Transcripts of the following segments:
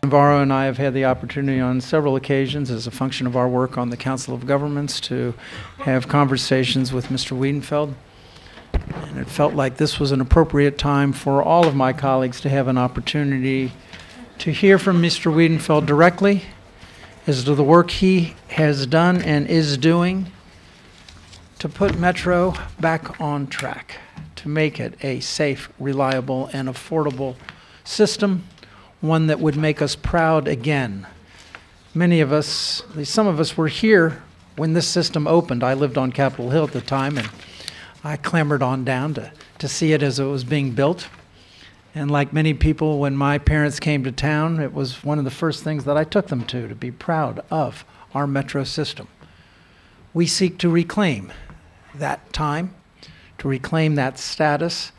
Navarro and I have had the opportunity on several occasions as a function of our work on the Council of Governments to have conversations with Mr. Wiedefeld. And it felt like this was an appropriate time for all of my colleagues to have an opportunity to hear from Mr. Wiedefeld directly as to the work he has done and is doing to put Metro back on track, to make it a safe, reliable, and affordable system, one that would make us proud again. Many of us, at least some of us, were here when this system opened. I lived on Capitol Hill at the time, and I clambered on down to see it as it was being built. And like many people, when my parents came to town, it was one of the first things that I took them to be proud of our Metro system. We seek to reclaim that time, to reclaim that status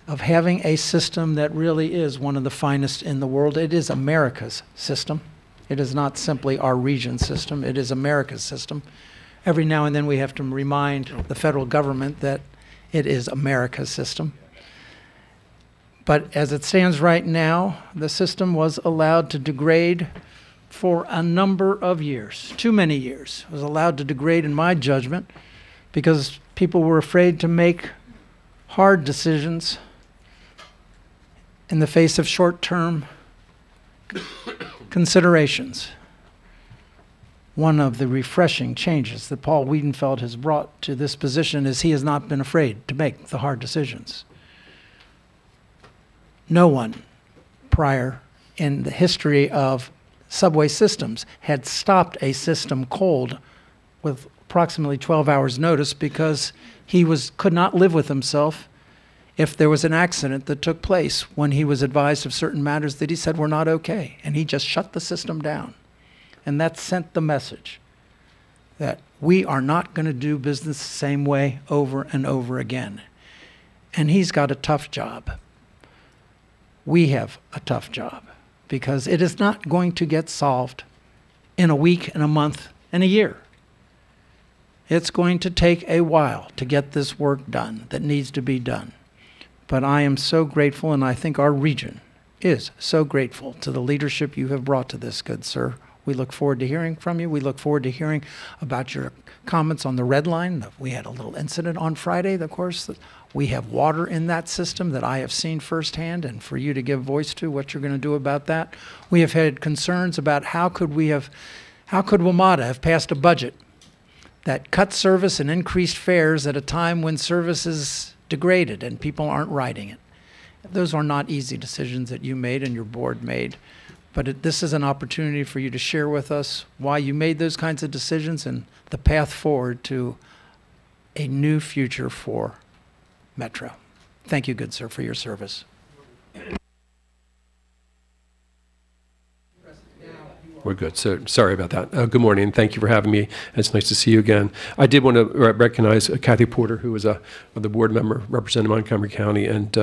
of having a system that really is one of the finest in the world. It is America's system. It is not simply our region's system. It is America's system. Every now and then we have to remind the federal government that it is America's system. But as it stands right now, the system was allowed to degrade for a number of years, too many years. It was allowed to degrade, in my judgment, because people were afraid to make hard decisions in the face of short-term considerations. One of the refreshing changes that Paul Wiedefeld has brought to this position is he has not been afraid to make the hard decisions. No one prior in the history of subway systems had stopped a system cold with approximately 12 hours notice because he could not live with himself if there was an accident that took place when he was advised of certain matters that he said were not okay, and he just shut the system down. And that sent the message that we are not going to do business the same way over and over again. And he's got a tough job. We have a tough job because it is not going to get solved in a week, in a month, in a year. It's going to take a while to get this work done that needs to be done. But I am so grateful, and I think our region is so grateful to the leadership you have brought to this, good sir. We look forward to hearing from you. We look forward to hearing about your comments on the red line. We had a little incident on Friday, of course. We have water in that system that I have seen firsthand, and for you to give voice to what you're going to do about that. We have had concerns about how could WMATA have passed a budget that cut service and increased fares at a time when service is degraded and people aren't riding it. Those are not easy decisions that you made and your board made. But this is an opportunity for you to share with us why you made those kinds of decisions and the path forward to a new future for Metro. Thank you, good sir, for your service. We're good. So sorry about that. Good morning, and thank you for having me. It's nice to see you again. I did want to recognize Kathy Porter, who was the board member representing Montgomery County, and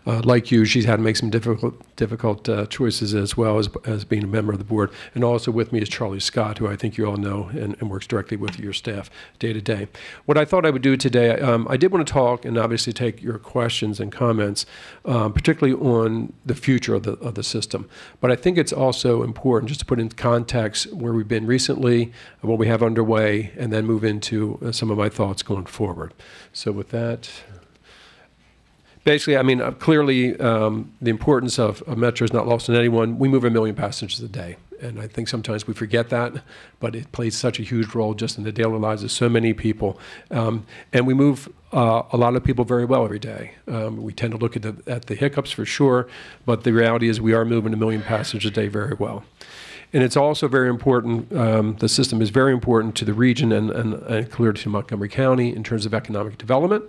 like you, she's had to make some difficult choices as well as being a member of the board. And also with me is Charlie Scott, who I think you all know and works directly with your staff day to day. What I thought I would do today, I did want to talk and obviously take your questions and comments, particularly on the future of the system. But I think it's also important just to put in context where we've been recently, what we have underway, and then move into some of my thoughts going forward. So with that, basically, I mean, clearly the importance of Metro is not lost on anyone. We move 1 million passengers a day, and I think sometimes we forget that, but it plays such a huge role just in the daily lives of so many people. And we move a lot of people very well every day. We tend to look at the hiccups for sure, but the reality is we are moving 1 million passengers a day very well. And it's also very important, the system is very important to the region and clearly to Montgomery County in terms of economic development.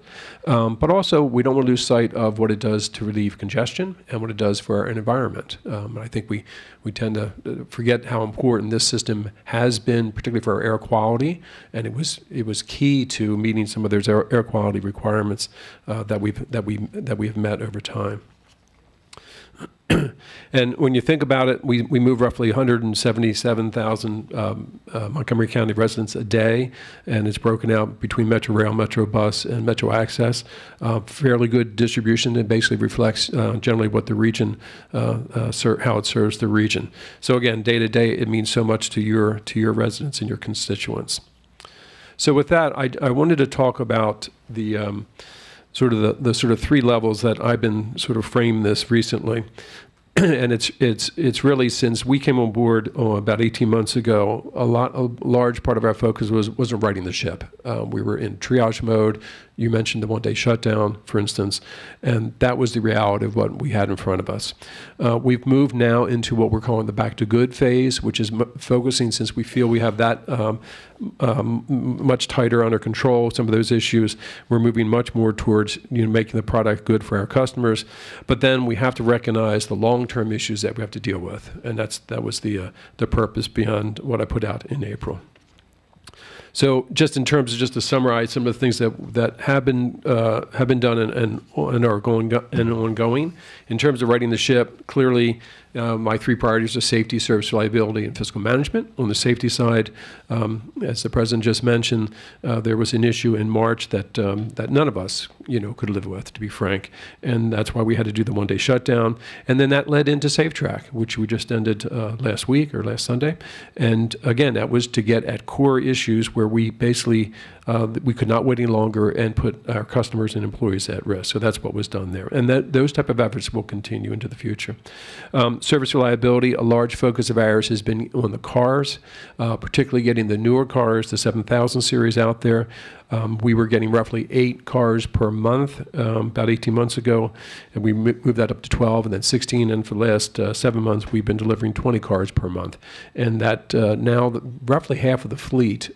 But also, we don't want to lose sight of what it does to relieve congestion and what it does for our environment. And I think we tend to forget how important this system has been, particularly for our air quality. And it was key to meeting some of those air quality requirements that we have met over time. And when you think about it, we move roughly 177,000 Montgomery County residents a day, and it's broken out between Metro Rail, Metro Bus, and Metro Access. Fairly good distribution. It basically reflects generally what the region, how it serves the region. So again, day to day, it means so much to your residents and your constituents. So with that, I wanted to talk about the sort of the sort of three levels that I've been sort of framed this recently. And it's really, since we came on board about 18 months ago, a large part of our focus wasn't righting the ship. We were in triage mode. You mentioned the one-day shutdown, for instance, and that was the reality of what we had in front of us. We've moved now into what we're calling the back to good phase, which is focusing, since we feel we have that much tighter under control, some of those issues, we're moving much more towards making the product good for our customers. But then we have to recognize the long-term issues that we have to deal with, and that was the purpose beyond what I put out in April. So just in terms of, just to summarize some of the things that have been done and are ongoing, in terms of righting the ship, clearly my three priorities are safety, service reliability, and fiscal management. On the safety side, as the President just mentioned, there was an issue in March that none of us could live with, to be frank, and that's why we had to do the one-day shutdown. And then that led into Safe Track, which we just ended last week or last Sunday. And again, that was to get at core issues where we basically we could not wait any longer and put our customers and employees at risk. So that's what was done there. And those type of efforts will continue into the future. Service reliability, a large focus of ours has been on the cars, particularly getting the newer cars, the 7000 series out there. We were getting roughly 8 cars per month about 18 months ago, and we moved that up to 12 and then 16, and for the last 7 months we've been delivering 20 cars per month. And that now roughly half of the fleet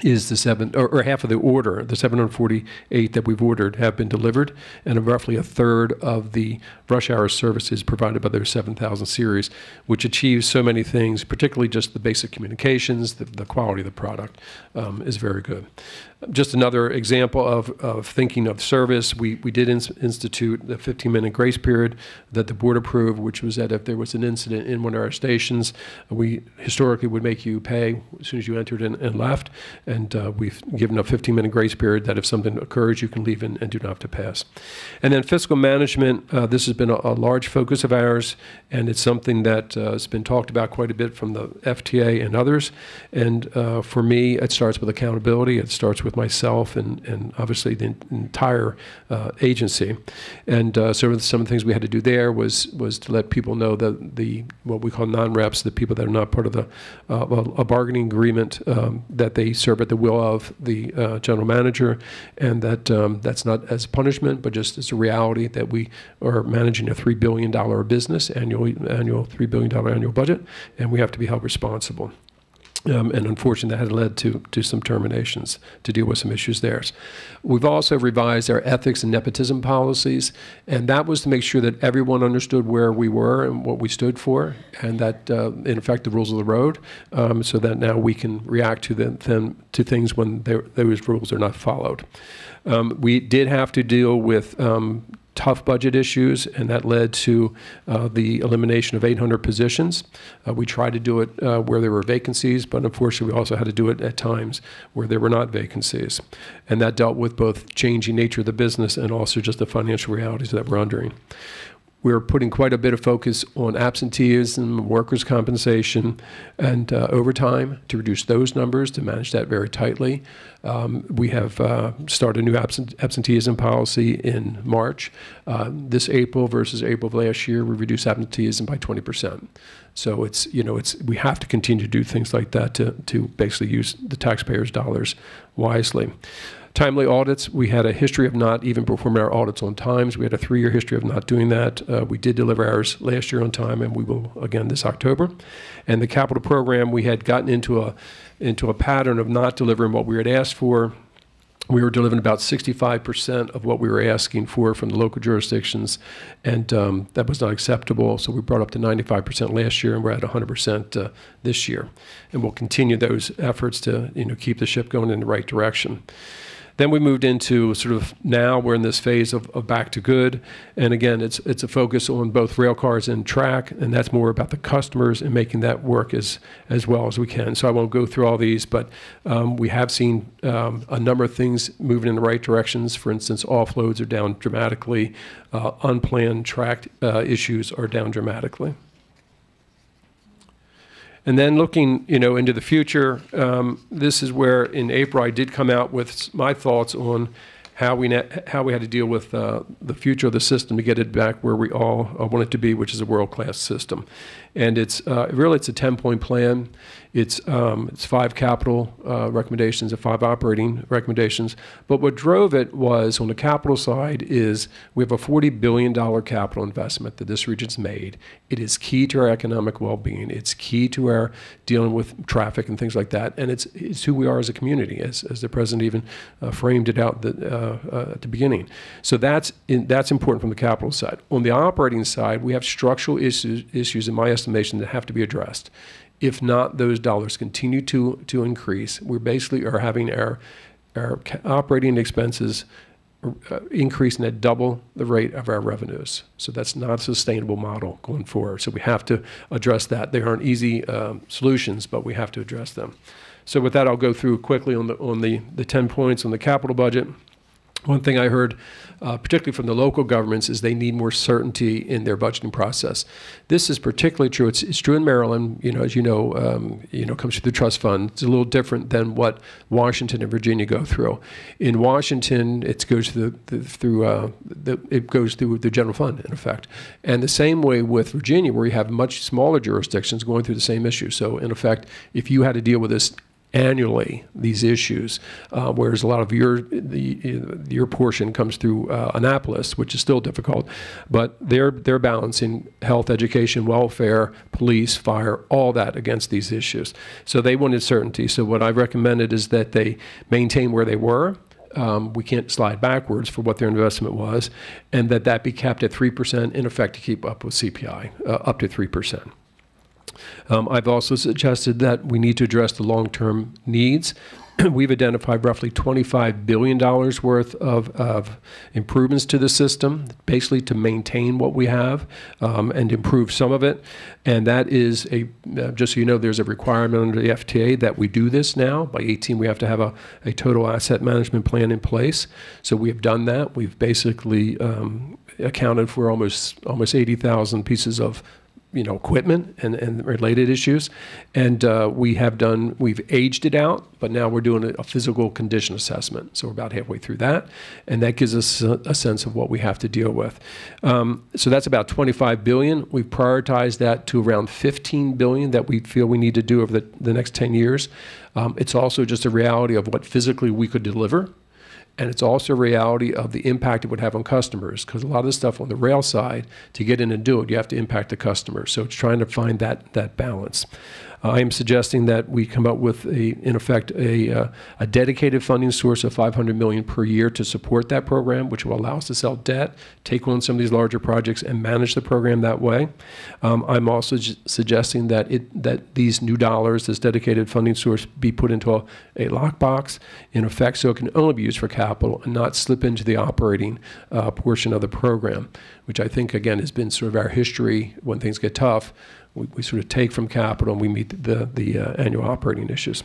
is or half of the order, the 748 that we've ordered have been delivered, and roughly a third of the rush hour services provided by their 7000 series, which achieves so many things, particularly just the basic communications, the quality of the product is very good. Just another example of thinking of service, we did institute the 15-minute grace period that the board approved, which was that if there was an incident in one of our stations, we historically would make you pay as soon as you entered and left. And we've given a 15-minute grace period that if something occurs, you can leave and do not have to pass. And then fiscal management, this has been a large focus of ours, and it's something that has been talked about quite a bit from the FTA and others. And for me, it starts with accountability. It starts with myself and obviously the entire agency. And so some of the things we had to do there was to let people know that what we call non-reps, the people that are not part of a bargaining agreement, that they serve at the will of the general manager, and that that's not as punishment, but just as a reality that we are managing a $3 billion business, annual $3 billion annual budget, and we have to be held responsible. And unfortunately, that had led to some terminations to deal with some issues there. We've also revised our ethics and nepotism policies, and that was to make sure that everyone understood where we were and what we stood for, and that, in effect, the rules of the road, so that now we can react to things when those rules are not followed. We did have to deal with tough budget issues, and that led to the elimination of 800 positions. We tried to do it where there were vacancies, but unfortunately we also had to do it at times where there were not vacancies. And that dealt with both changing nature of the business and also just the financial realities that we're under. We're putting quite a bit of focus on absenteeism, workers' compensation, and overtime to reduce those numbers, to manage that very tightly. We have started a new absenteeism policy in March. This April versus April of last year, we reduced absenteeism by 20%. So we have to continue to do things like that to basically use the taxpayers' dollars wisely. Timely audits, we had a history of not even performing our audits on time. We had a 3-year history of not doing that. We did deliver ours last year on time, and we will again this October. And the capital program, we had gotten into a pattern of not delivering what we had asked for. We were delivering about 65% of what we were asking for from the local jurisdictions, and that was not acceptable. So we brought up to 95% last year, and we're at 100% this year. And we'll continue those efforts to keep the ship going in the right direction. Then we moved into sort of, now we're in this phase of back to good. And again, it's a focus on both rail cars and track, and that's more about the customers and making that work as well as we can. So I won't go through all these, but we have seen a number of things moving in the right directions. For instance, offloads are down dramatically. Unplanned track issues are down dramatically. And then looking, into the future, this is where in April I did come out with my thoughts on how we had to deal with the future of the system to get it back where we all want it to be, which is a world-class system. And it's really it's a 10-point plan. It's 5 capital recommendations and 5 operating recommendations. But what drove it was, on the capital side, is we have a $40 billion capital investment that this region's made. It is key to our economic well-being. It's key to our dealing with traffic and things like that. And it's who we are as a community, as the president even framed it out at the beginning. So that's important from the capital side. On the operating side, we have structural issues in my estimation that have to be addressed. If not, those dollars continue to increase. We basically are having our operating expenses increasing at double the rate of our revenues. So that's not a sustainable model going forward. So we have to address that. They aren't easy solutions, but we have to address them. So with that, I'll go through quickly on the 10 points on the capital budget. One thing I heard, particularly from the local governments, is they need more certainty in their budgeting process. This is particularly true. It's true in Maryland. As you know, comes through the trust fund. It's a little different than what Washington and Virginia go through. In Washington, it goes through the general fund, in effect. And the same way with Virginia, where you have much smaller jurisdictions going through the same issue. So in effect, if you had to deal with this annually, these issues, whereas a lot of your portion comes through Annapolis, which is still difficult, but they're balancing health, education, welfare, police, fire, all that against these issues. So they wanted certainty. So what I recommended is that they maintain where they were. We can't slide backwards for what their investment was, and that be capped at 3%, in effect, to keep up with CPI, up to 3%. I've also suggested that we need to address the long-term needs. We've identified roughly $25 billion worth of improvements to the system, basically to maintain what we have and improve some of it. And that is just so you know, there's a requirement under the FTA that we do this now. By 2018, we have to have a total asset management plan in place. So we have done that. We've basically accounted for almost 80,000 pieces of equipment and related issues. And we've aged it out, but now we're doing a physical condition assessment. So we're about halfway through that. And that gives us a sense of what we have to deal with. So that's about $25 billion. We've prioritized that to around $15 billion that we feel we need to do over the next 10 years. It's also just a reality of what physically we could deliver. And it's also a reality of the impact it would have on customers, because a lot of the stuff on the rail side, to get in and do it, you have to impact the customer. So it's trying to find that balance. I am suggesting that we come up with, in effect, a dedicated funding source of $500 million per year to support that program, which will allow us to sell debt, take on some of these larger projects, and manage the program that way. I'm also suggesting that these new dollars, this dedicated funding source, be put into a lockbox, in effect, so it can only be used for capital and not slip into the operating portion of the program, which I think, again, has been sort of our history. When things get tough, we sort of take from capital and we meet the annual operating issues.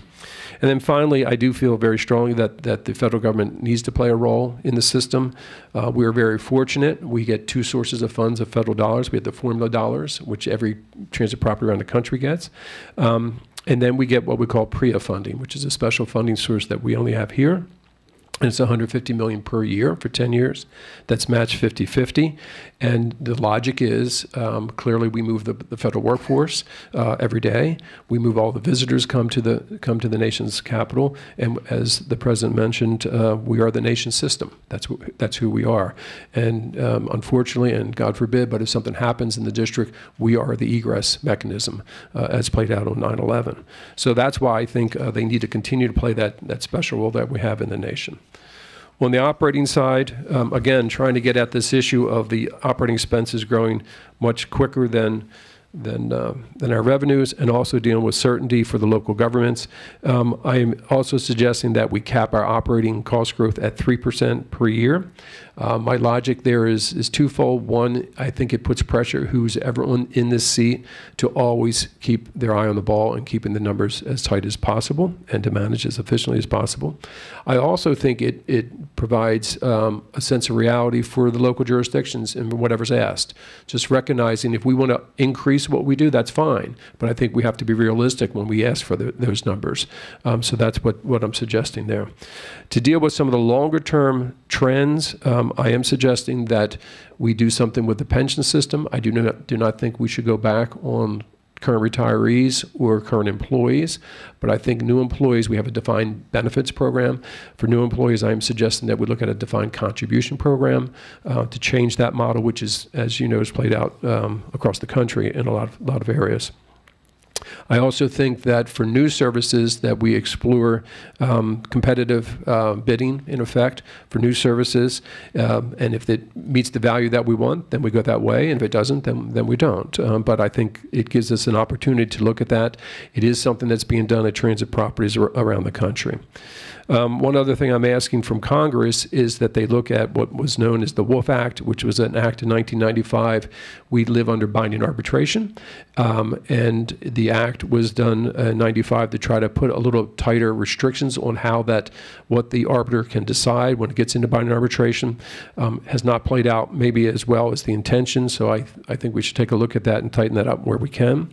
And then finally, I do feel very strongly that the federal government needs to play a role in the system. We are very fortunate. We get 2 sources of funds of federal dollars. We have the formula dollars, which every transit property around the country gets. And then we get what we call PREA funding, which is a special funding source that we only have here. And it's $150 million per year for 10 years. That's matched 50-50. And the logic is, clearly we move the federal workforce every day. We move all the visitors come to the nation's capital. And as the president mentioned, we are the nation's system. That's who we are. And unfortunately, and God forbid, but if something happens in the district, we are the egress mechanism as played out on 9/11. So that's why I think they need to continue to play that special role that we have in the nation. On the operating side, again, trying to get at this issue of the operating expenses growing much quicker than than our revenues, and also dealing with certainty for the local governments. I am also suggesting that we cap our operating cost growth at 3% per year. My logic there is twofold. One, I think it puts pressure who's ever in this seat to always keep their eye on the ball and keeping the numbers as tight as possible and to manage as efficiently as possible. I also think it provides a sense of reality for the local jurisdictions and whatever's asked. Just recognizing if we want to increase what we do, that's fine. But I think we have to be realistic when we ask for those numbers. So that's what I'm suggesting there. To deal with some of the longer term trends, I am suggesting that we do something with the pension system. I do not think we should go back on current retirees or current employees, but I think new employees, we have a defined benefits program. For new employees, I am suggesting that we look at a defined contribution program to change that model, which is, as you know, is played out across the country in a lot of areas. I also think that for new services that we explore competitive bidding, in effect, for new services, and if it meets the value that we want, then we go that way, and if it doesn't, then we don't. But I think it gives us an opportunity to look at that. It is something that's being done at transit properties around the country. One other thing I'm asking from Congress is that they look at what was known as the Wolf Act, which was an act in 1995. We live under binding arbitration, and the act was done in 95 to try to put a little tighter restrictions on what the arbiter can decide when it gets into binding arbitration. Has not played out maybe as well as the intention, so I think we should take a look at that and tighten that up where we can.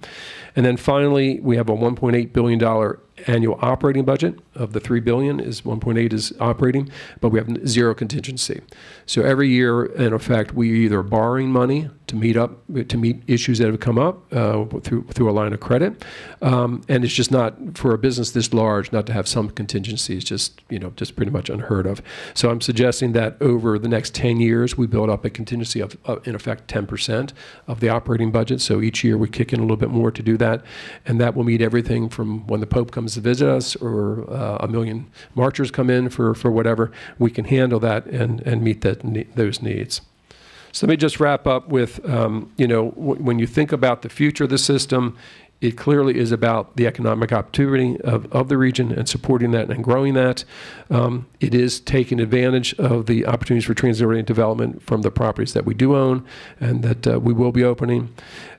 And then finally, we have a $1.8 billion annual operating budget. Of the $3 billion, is 1.8 is operating, but we have zero contingency. So every year, in effect, we either borrowing money to meet issues that have come up through a line of credit, and it's just not, for a business this large, not to have some contingencies, just pretty much unheard of. So I'm suggesting that over the next 10 years, we build up a contingency of in effect 10% of the operating budget. So each year we kick in a little bit more to do that, and that will meet everything from when the Pope comes to visit us, or a million marchers come in for whatever. We can handle that and meet those needs. So let me just wrap up with, when you think about the future of the system, it clearly is about the economic opportunity of the region and supporting that and growing that. It is taking advantage of the opportunities for transit-oriented development from the properties that we do own and that we will be opening.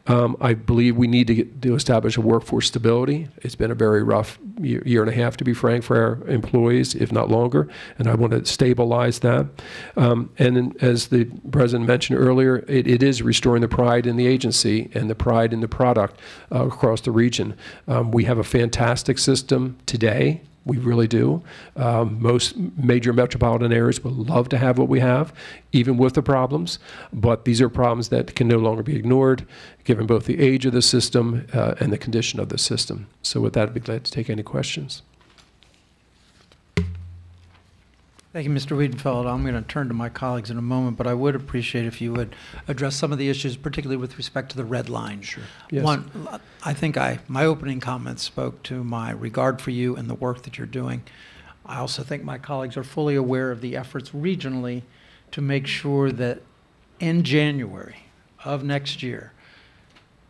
I believe we need to establish a workforce stability. It's been a very rough year and a half, to be frank, for our employees, if not longer, and I want to stabilize that. And as the President mentioned earlier, it is restoring the pride in the agency and the pride in the product across the region. We have a fantastic system today. We really do. Most major metropolitan areas would love to have what we have, even with the problems, but these are problems that can no longer be ignored, given both the age of the system and the condition of the system. So with that, I'd be glad to take any questions. Thank you, Mr. Wiedefeld. I'm going to turn to my colleagues in a moment, but I would appreciate if you would address some of the issues, particularly with respect to the red line. Sure. Yes. One, I think my opening comments spoke to my regard for you and the work that you're doing. I also think my colleagues are fully aware of the efforts regionally to make sure that in January of next year,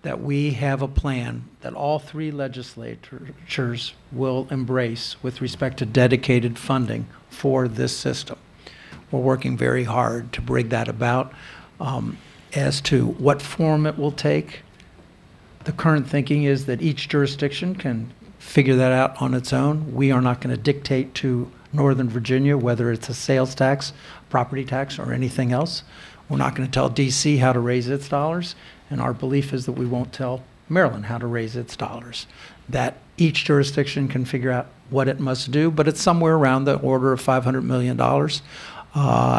that we have a plan that all three legislatures will embrace with respect to dedicated funding for this system. We're working very hard to bring that about. As to what form it will take, the current thinking is that each jurisdiction can figure that out on its own. We are not going to dictate to Northern Virginia whether it's a sales tax, property tax, or anything else. We're not going to tell DC how to raise its dollars, and our belief is that we won't tell Maryland how to raise its dollars. That each jurisdiction can figure out what it must do, but it's somewhere around the order of $500 million,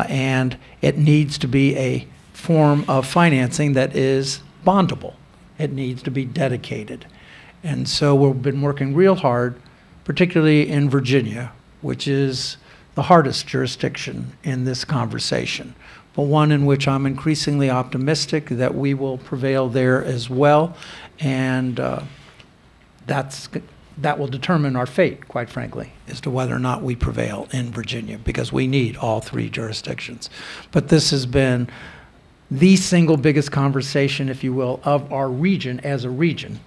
and it needs to be a form of financing that is bondable. It needs to be dedicated. And so we've been working real hard, particularly in Virginia, which is the hardest jurisdiction in this conversation, but one in which I'm increasingly optimistic that we will prevail there as well. And that will determine our fate, quite frankly, as to whether or not we prevail in Virginia, because we need all three jurisdictions. But this has been the single biggest conversation, if you will, of our region as a region,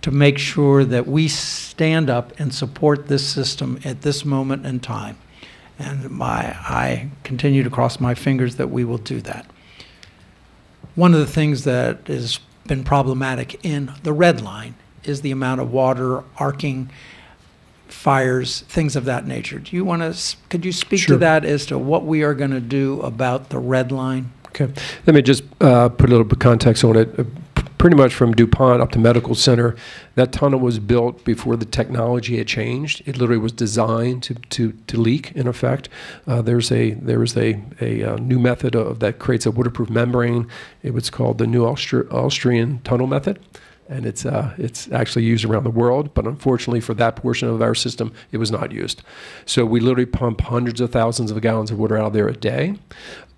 to make sure that we stand up and support this system at this moment in time. And I continue to cross my fingers that we will do that. One of the things that has been problematic in the red line is the amount of water, arcing, fires, things of that nature. Do you want to, could you speak Sure. to that as to what we are going to do about the red line? Okay. Let me just put a little bit of context on it. Pretty much from DuPont up to Medical Center, that tunnel was built before the technology had changed. It literally was designed to leak, in effect. There was a new method that creates a waterproof membrane. It was called the new Austrian tunnel method. And it's actually used around the world, but unfortunately for that portion of our system, it was not used. So we literally pump hundreds of thousands of gallons of water out of there a day.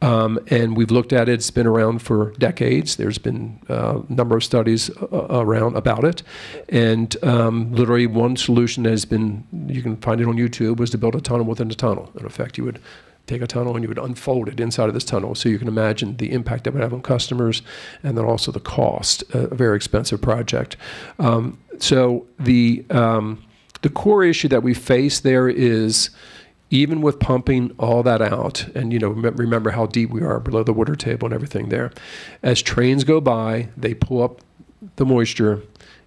And we've looked at it. It's been around for decades. There's been a number of studies around about it. And literally one solution has been, you can find it on YouTube, was to build a tunnel within a tunnel. In effect, you would take a tunnel and you would unfold it inside of this tunnel. So you can imagine the impact that would have on customers and then also the cost, a very expensive project. So the core issue that we face there is, even with pumping all that out, and remember how deep we are below the water table and everything there, as trains go by, they pull up the moisture,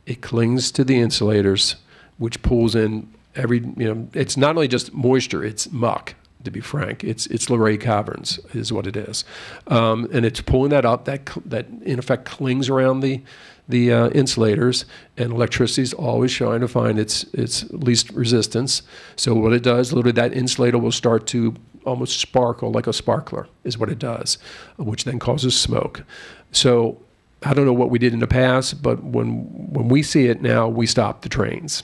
it clings to the insulators, which pulls in it's not only just moisture, it's muck. To be frank, it's Luray caverns is what it is, and it's pulling that up that in effect clings around the insulators, and electricity is always trying to find its least resistance. So what it does, literally that insulator will start to almost sparkle like a sparkler is what it does, which then causes smoke. So I don't know what we did in the past, but when we see it now, we stop the trains.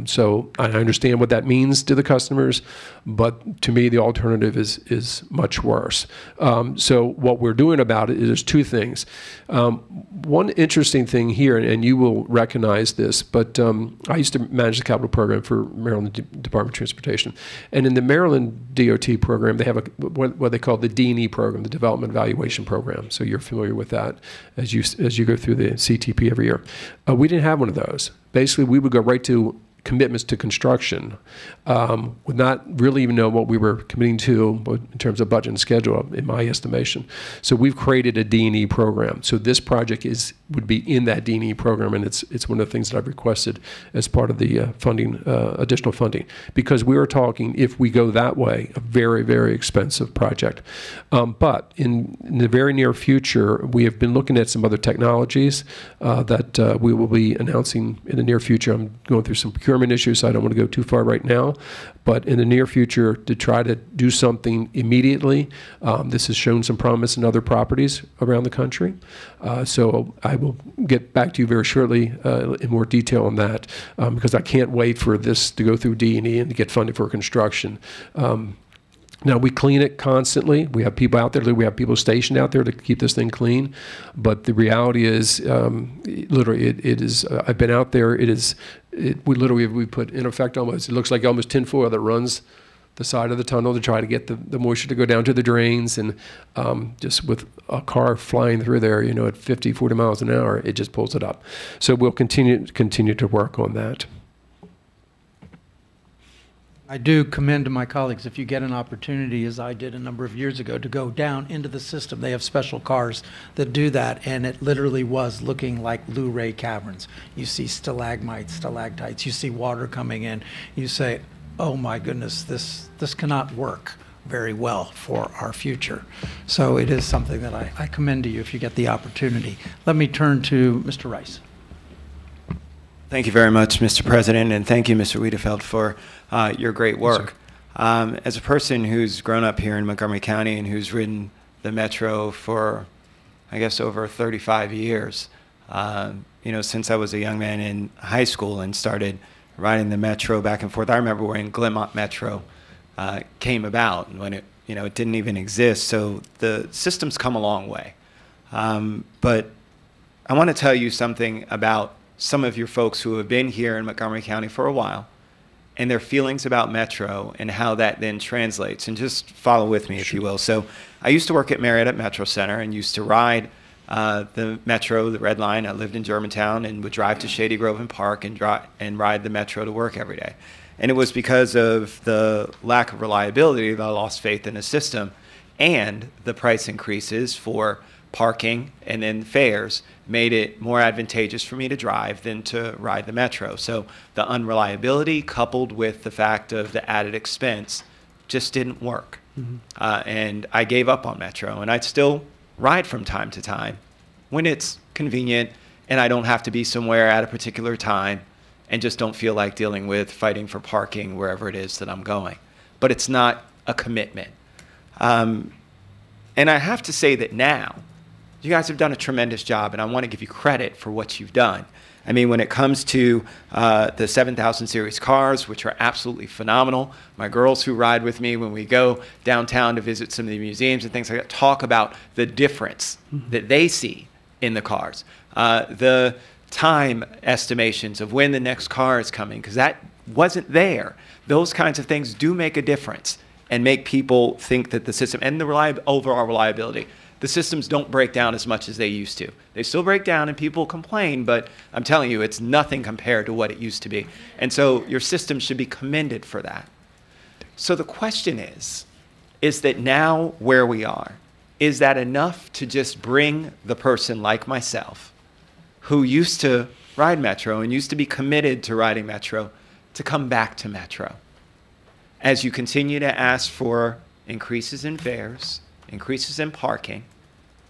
So I understand what that means to the customers, but to me the alternative is much worse. So what we're doing about it is there's two things. One interesting thing here, and you will recognize this, but I used to manage the capital program for Maryland Department of Transportation. And in the Maryland DOT program, they have what they call the D&E program, the Development Evaluation Program. So you're familiar with that as you go through the CTP every year. We didn't have one of those. Basically, we would go right to commitments to construction, would not really even know what we were committing to in terms of budget and schedule, in my estimation. So we've created a D&E program. So this project would be in that D&E program, and it's one of the things that I've requested as part of the funding, additional funding, because we are talking, if we go that way, a very, very expensive project. But in the very near future, we have been looking at some other technologies that we will be announcing in the near future. I'm going through some procurement issues, so I don't want to go too far right now, but in the near future to try to do something immediately. This has shown some promise in other properties around the country. So I will get back to you very shortly in more detail on that, because I can't wait for this to go through D&E and to get funded for construction. Now, we clean it constantly. We have people out there. We have people stationed out there to keep this thing clean. But the reality is, literally, it is. I've been out there. We put in effect almost. It looks like almost tinfoil that runs the side of the tunnel to try to get the moisture to go down to the drains, and just with a car flying through there, at 50, 40 miles an hour, it just pulls it up. So we'll continue to work on that. I do commend to my colleagues, if you get an opportunity, as I did a number of years ago, to go down into the system. They have special cars that do that, and it literally was looking like Luray caverns. You see stalagmites, stalactites, you see water coming in. You say, oh my goodness, this cannot work very well for our future. So it is something that I commend to you if you get the opportunity. Let me turn to Mr. Rice. Thank you very much, Mr. President, and thank you, Mr. Wiedefeld, for your great work. Yes, as a person who's grown up here in Montgomery County and who's ridden the Metro for, I guess, over 35 years, since I was a young man in high school and started riding the Metro back and forth. I remember when Glenmont Metro came about, and when it didn't even exist. So the system's come a long way. But I want to tell you something about some of your folks who have been here in Montgomery County for a while and their feelings about Metro and how that then translates. And just follow with me, if you will. So I used to work at Marriott at Metro Center and used to ride the Metro, the Red Line. I lived in Germantown and would drive to Shady Grove and Park and ride the Metro to work every day. And it was because of the lack of reliability that I lost faith in the system, and the price increases for parking and then fares made it more advantageous for me to drive than to ride the Metro. So the unreliability coupled with the fact of the added expense just didn't work. And I gave up on Metro, and I'd still ride from time to time when it's convenient and I don't have to be somewhere at a particular time and just don't feel like dealing with fighting for parking wherever it is that I'm going. But it's not a commitment. And I have to say that now, you guys have done a tremendous job, and I want to give you credit for what you've done. I mean, when it comes to the 7000 series cars, which are absolutely phenomenal, my girls who ride with me when we go downtown to visit some of the museums and things like that talk about the difference that they see in the cars. The time estimations of when the next car is coming, because that wasn't there. Those kinds of things do make a difference and make people think that the system and the overall reliability, the systems don't break down as much as they used to. They still break down and people complain, but I'm telling you, it's nothing compared to what it used to be. And so your system should be commended for that. So the question is that now where we are, is that enough to just bring the person like myself who used to ride Metro and used to be committed to riding Metro to come back to Metro? As you continue to ask for increases in fares, increases in parking,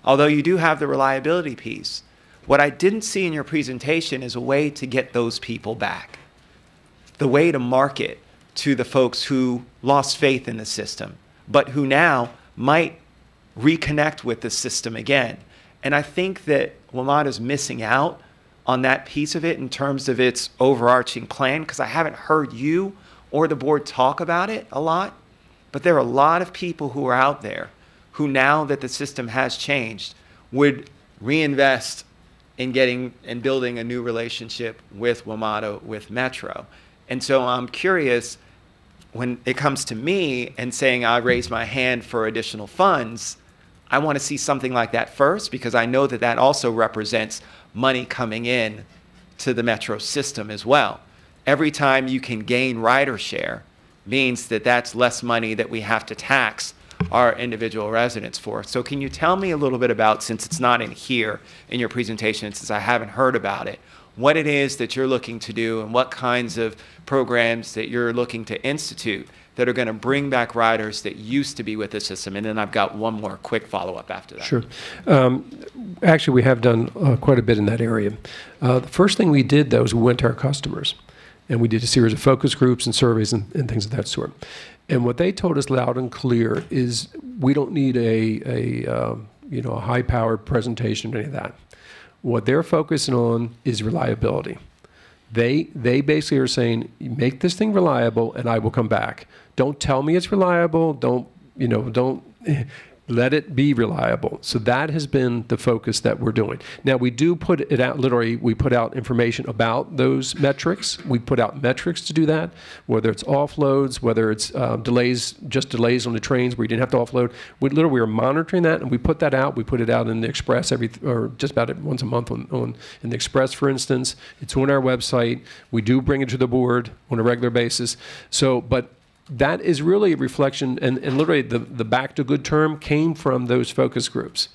although you do have the reliability piece, what I didn't see in your presentation is a way to get those people back. The way to market to the folks who lost faith in the system, but who now might reconnect with the system again. And I think that WMATA is missing out on that piece of it in terms of its overarching plan, because I haven't heard you or the board talk about it a lot. But there are a lot of people who are out there who, now that the system has changed, would reinvest in getting and building a new relationship with WMATA, with Metro. And so I'm curious, when it comes to me and saying I raise my hand for additional funds, I want to see something like that first, because I know that that also represents money coming in to the Metro system as well. Every time you can gain rider share means that that's less money that we have to tax our individual residents for. So can you tell me a little bit about, since it's not in here in your presentation, since I haven't heard about it, what it is that you're looking to do and what kinds of programs that you're looking to institute that are going to bring back riders that used to be with the system? And then I've got one more quick follow-up after that. Sure. Actually, we have done quite a bit in that area. The first thing we did, though, is we went to our customers, and we did a series of focus groups and surveys and things of that sort. And what they told us loud and clear is we don't need a high-powered presentation or any of that. What they're focusing on is reliability. They basically are saying, make this thing reliable and I will come back. Don't tell me it's reliable. Don't let it be reliable. So that has been the focus that we're doing. Now, we do put it out, literally, we put out information about those metrics. We put out metrics to do that, whether it's offloads, whether it's delays on the trains where you didn't have to offload. We were monitoring that, and we put that out. We put it out in the Express or just about once a month in the Express, for instance. It's on our website. We do bring it to the board on a regular basis. So, but that is really a reflection, and literally the back to good term came from those focus groups,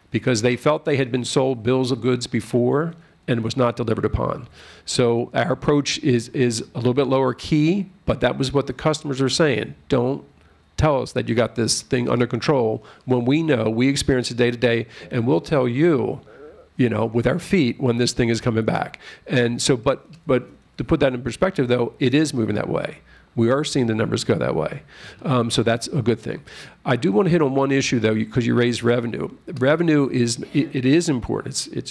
because they felt they had been sold bills of goods before and was not delivered upon. So our approach is a little bit lower key, but that was what the customers are saying. Don't tell us that you got this thing under control when we know, we experience it day to day, and we'll tell you, with our feet when this thing is coming back. And so, but to put that in perspective, though, it is moving that way. We are seeing the numbers go that way. So that's a good thing. I do want to hit on one issue, though, because you raised revenue. Revenue is important. It's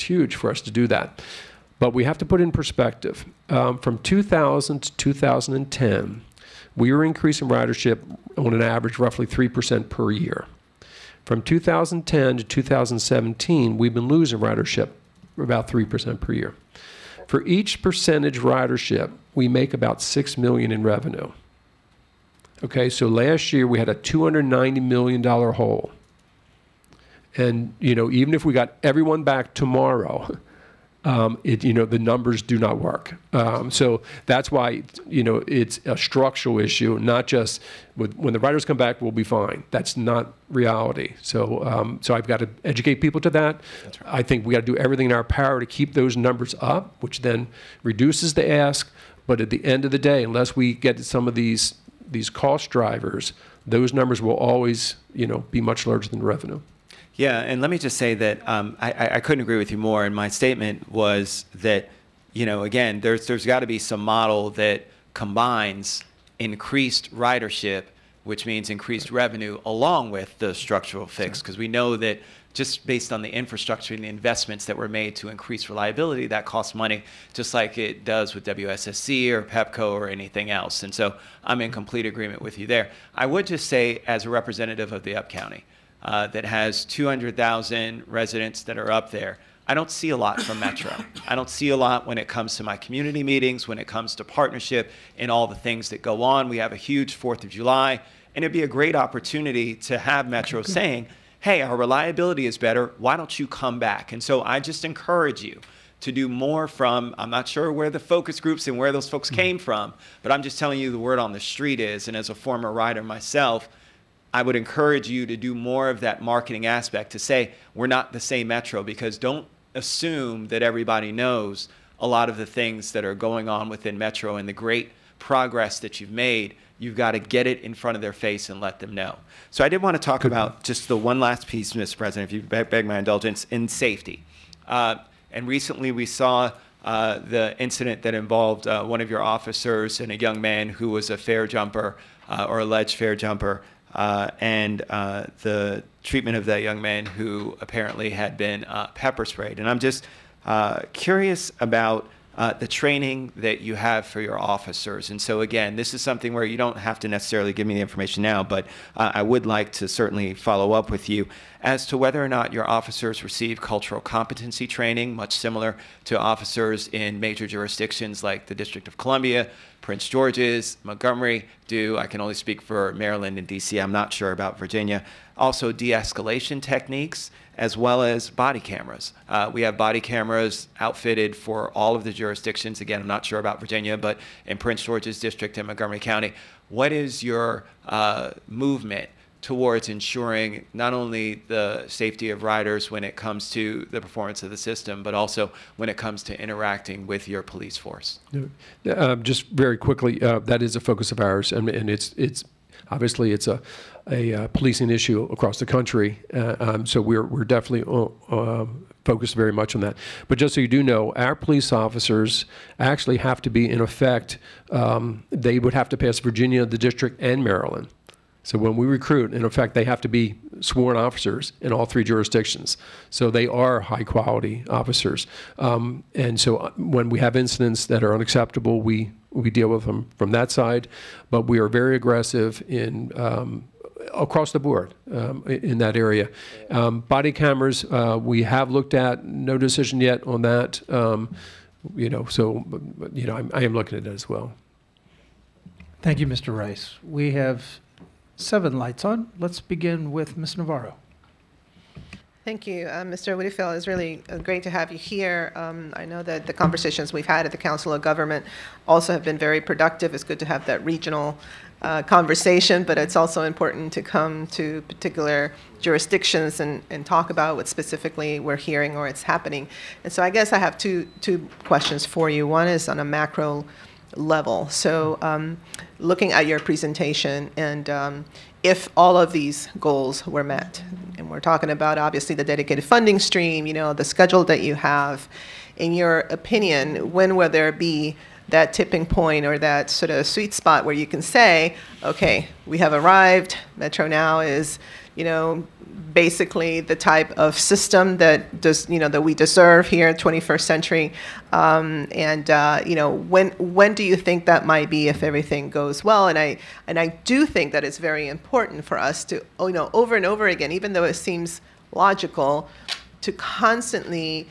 huge for us to do that. But we have to put it in perspective. From 2000 to 2010, we were increasing ridership on an average roughly 3% per year. From 2010 to 2017, we've been losing ridership about 3% per year. For each percentage ridership, we make about $6 million in revenue. Okay, so last year we had a $290 million hole. And, even if we got everyone back tomorrow, the numbers do not work. So that's why, it's a structural issue, not just when the riders come back, we'll be fine. That's not reality. So, so I've got to educate people to that. That's right. I think we got to do everything in our power to keep those numbers up, which then reduces the ask. But at the end of the day, unless we get some of these cost drivers, those numbers will always, be much larger than revenue. Yeah, and let me just say that I couldn't agree with you more. And my statement was that, again, there's got to be some model that combines increased ridership, which means increased revenue, along with the structural fix. Because we know that just based on the infrastructure and the investments that were made to increase reliability, that costs money, just like it does with WSSC or PEPCO or anything else. And so I'm in complete agreement with you there. I would just say, as a representative of the Up-County, that has 200,000 residents that are up there, I don't see a lot from Metro. I don't see a lot when it comes to my community meetings, when it comes to partnership and all the things that go on. We have a huge 4th of July, and it'd be a great opportunity to have Metro saying, hey, our reliability is better, why don't you come back? And so I just encourage you to do more from, I'm not sure where the focus groups and where those folks came from, but I'm just telling you the word on the street is, and as a former rider myself, I would encourage you to do more of that marketing aspect to say, we're not the same Metro, because don't assume that everybody knows a lot of the things that are going on within Metro and the great progress that you've made. You've got to get it in front of their face and let them know. So I did want to talk about just the one last piece, Mr. President, if you beg my indulgence, in safety. And recently we saw the incident that involved one of your officers and a young man who was a fare jumper or alleged fare jumper, and the treatment of that young man who apparently had been pepper sprayed. And I'm just curious about the training that you have for your officers. And so again, this is something where you don't have to necessarily give me the information now, but I would like to certainly follow up with you as to whether or not your officers receive cultural competency training, much similar to officers in major jurisdictions like the District of Columbia, Prince George's, Montgomery do. I can only speak for Maryland and DC. I'm not sure about Virginia. Also de-escalation techniques, as well as body cameras. We have body cameras outfitted for all of the jurisdictions. Again, I'm not sure about Virginia, but in Prince George's District and Montgomery County, what is your movement towards ensuring not only the safety of riders when it comes to the performance of the system, but also when it comes to interacting with your police force? Just very quickly, that is a focus of ours, and it's obviously it's a policing issue across the country, so we're definitely focused very much on that. But just so you do know, our police officers actually have to be, in effect, they would have to pass Virginia, the district, and Maryland. So when we recruit, in effect, they have to be sworn officers in all 3 jurisdictions. So they are high-quality officers. And so when we have incidents that are unacceptable, we deal with them from that side. But we are very aggressive in across the board in that area. Body cameras, we have looked at. No decision yet on that. I am looking at it as well. Thank you, Mr. Rice. We have 7 lights on. Let's begin with Ms. Navarro. Thank you, Mr. Wiedefeld. It's really great to have you here. I know that the conversations we've had at the Council of Government also have been very productive. It's good to have that regional conversation, but it's also important to come to particular jurisdictions and talk about what specifically we're hearing or it's happening. And so I guess I have two questions for you. One is on a macro level. So looking at your presentation, and if all of these goals were met, and we're talking about obviously the dedicated funding stream, the schedule that you have, in your opinion, when will there be that tipping point or that sort of sweet spot where you can say, okay, we have arrived, Metro now is, basically the type of system that does, that we deserve here in 21st century. When do you think that might be if everything goes well? And I do think that it's very important for us to, over and over again, even though it seems logical, to constantly,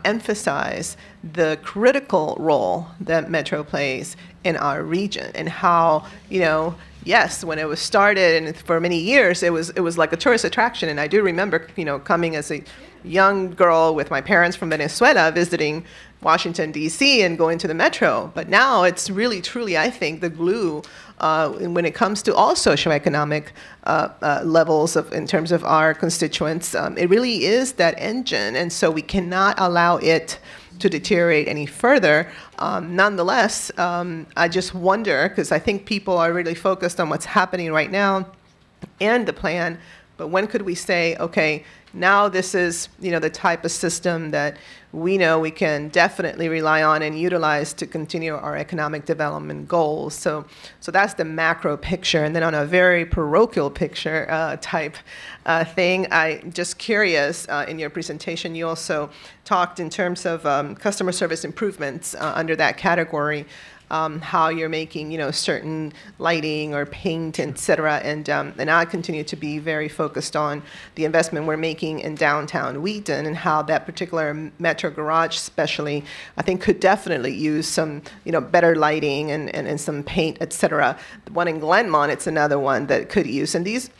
emphasize the critical role that Metro plays in our region, and how, yes, when it was started and for many years, it was like a tourist attraction. And I do remember, coming as a young girl with my parents from Venezuela, visiting Washington, D.C., and going to the Metro. But now it's really, truly, I think, the glue when it comes to all socioeconomic levels in terms of our constituents. It really is that engine, and so we cannot allow it to deteriorate any further. Nonetheless, I just wonder, because I think people are really focused on what's happening right now and the plan, but when could we say, okay, now this is, the type of system that we know we can definitely rely on and utilize to continue our economic development goals. So that's the macro picture. And then on a very parochial picture type thing, I'm just curious, in your presentation, you also talked in terms of customer service improvements under that category. How you're making, certain lighting or paint, et cetera. And I continue to be very focused on the investment we're making in downtown Wheaton, and how that particular Metro garage especially, I think, could definitely use some, better lighting and some paint, et cetera. The one in Glenmont, it's another one that could use. And these,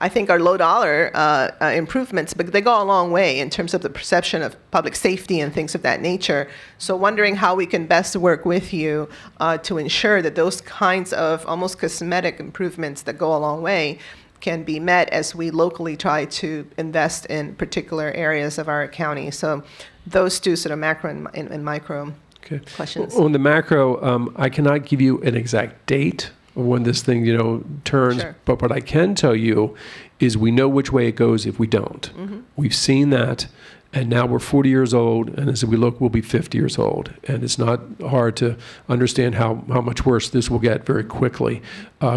I think are low dollar improvements, but they go a long way in terms of the perception of public safety and things of that nature. So wondering how we can best work with you to ensure that those kinds of almost cosmetic improvements that go a long way can be met as we locally try to invest in particular areas of our county. So those two sort of macro and micro questions. On the macro, I cannot give you an exact date when this thing, turns. Sure. But what I can tell you is we know which way it goes if we don't. Mm-hmm. We've seen that, and now we're 40 years old, and as we look, we'll be 50 years old. And it's not hard to understand how much worse this will get very quickly,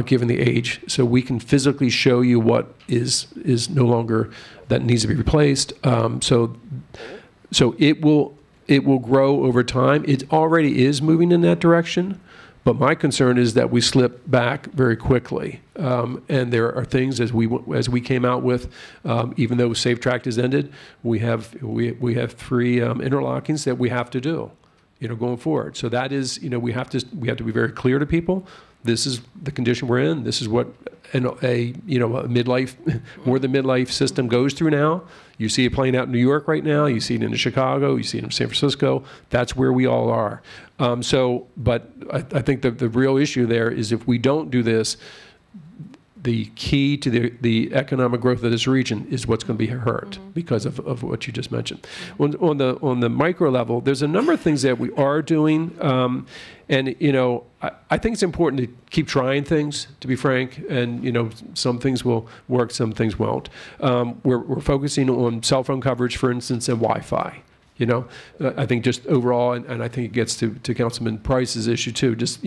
given the age. So we can physically show you what is no longer, that needs to be replaced. So it will grow over time. It already is moving in that direction. But my concern is that we slip back very quickly, and there are things as we came out with, even though Safe Track has ended, we have 3 interlockings that we have to do, going forward. So that is, we have to be very clear to people. This is the condition we're in. This is what a midlife, more than midlife system goes through now. You see it playing out in New York right now. You see it in Chicago. You see it in San Francisco. That's where we all are. But I think the real issue there is if we don't do this, the key to the economic growth of this region is what's going to be hurt because of what you just mentioned. On the micro level, there's a number of things that we are doing, and I think it's important to keep trying things, to be frank, and some things will work, some things won't. We're focusing on cell phone coverage, for instance, and Wi-Fi. I think just overall, and I think it gets to Councilman Price's issue too, just,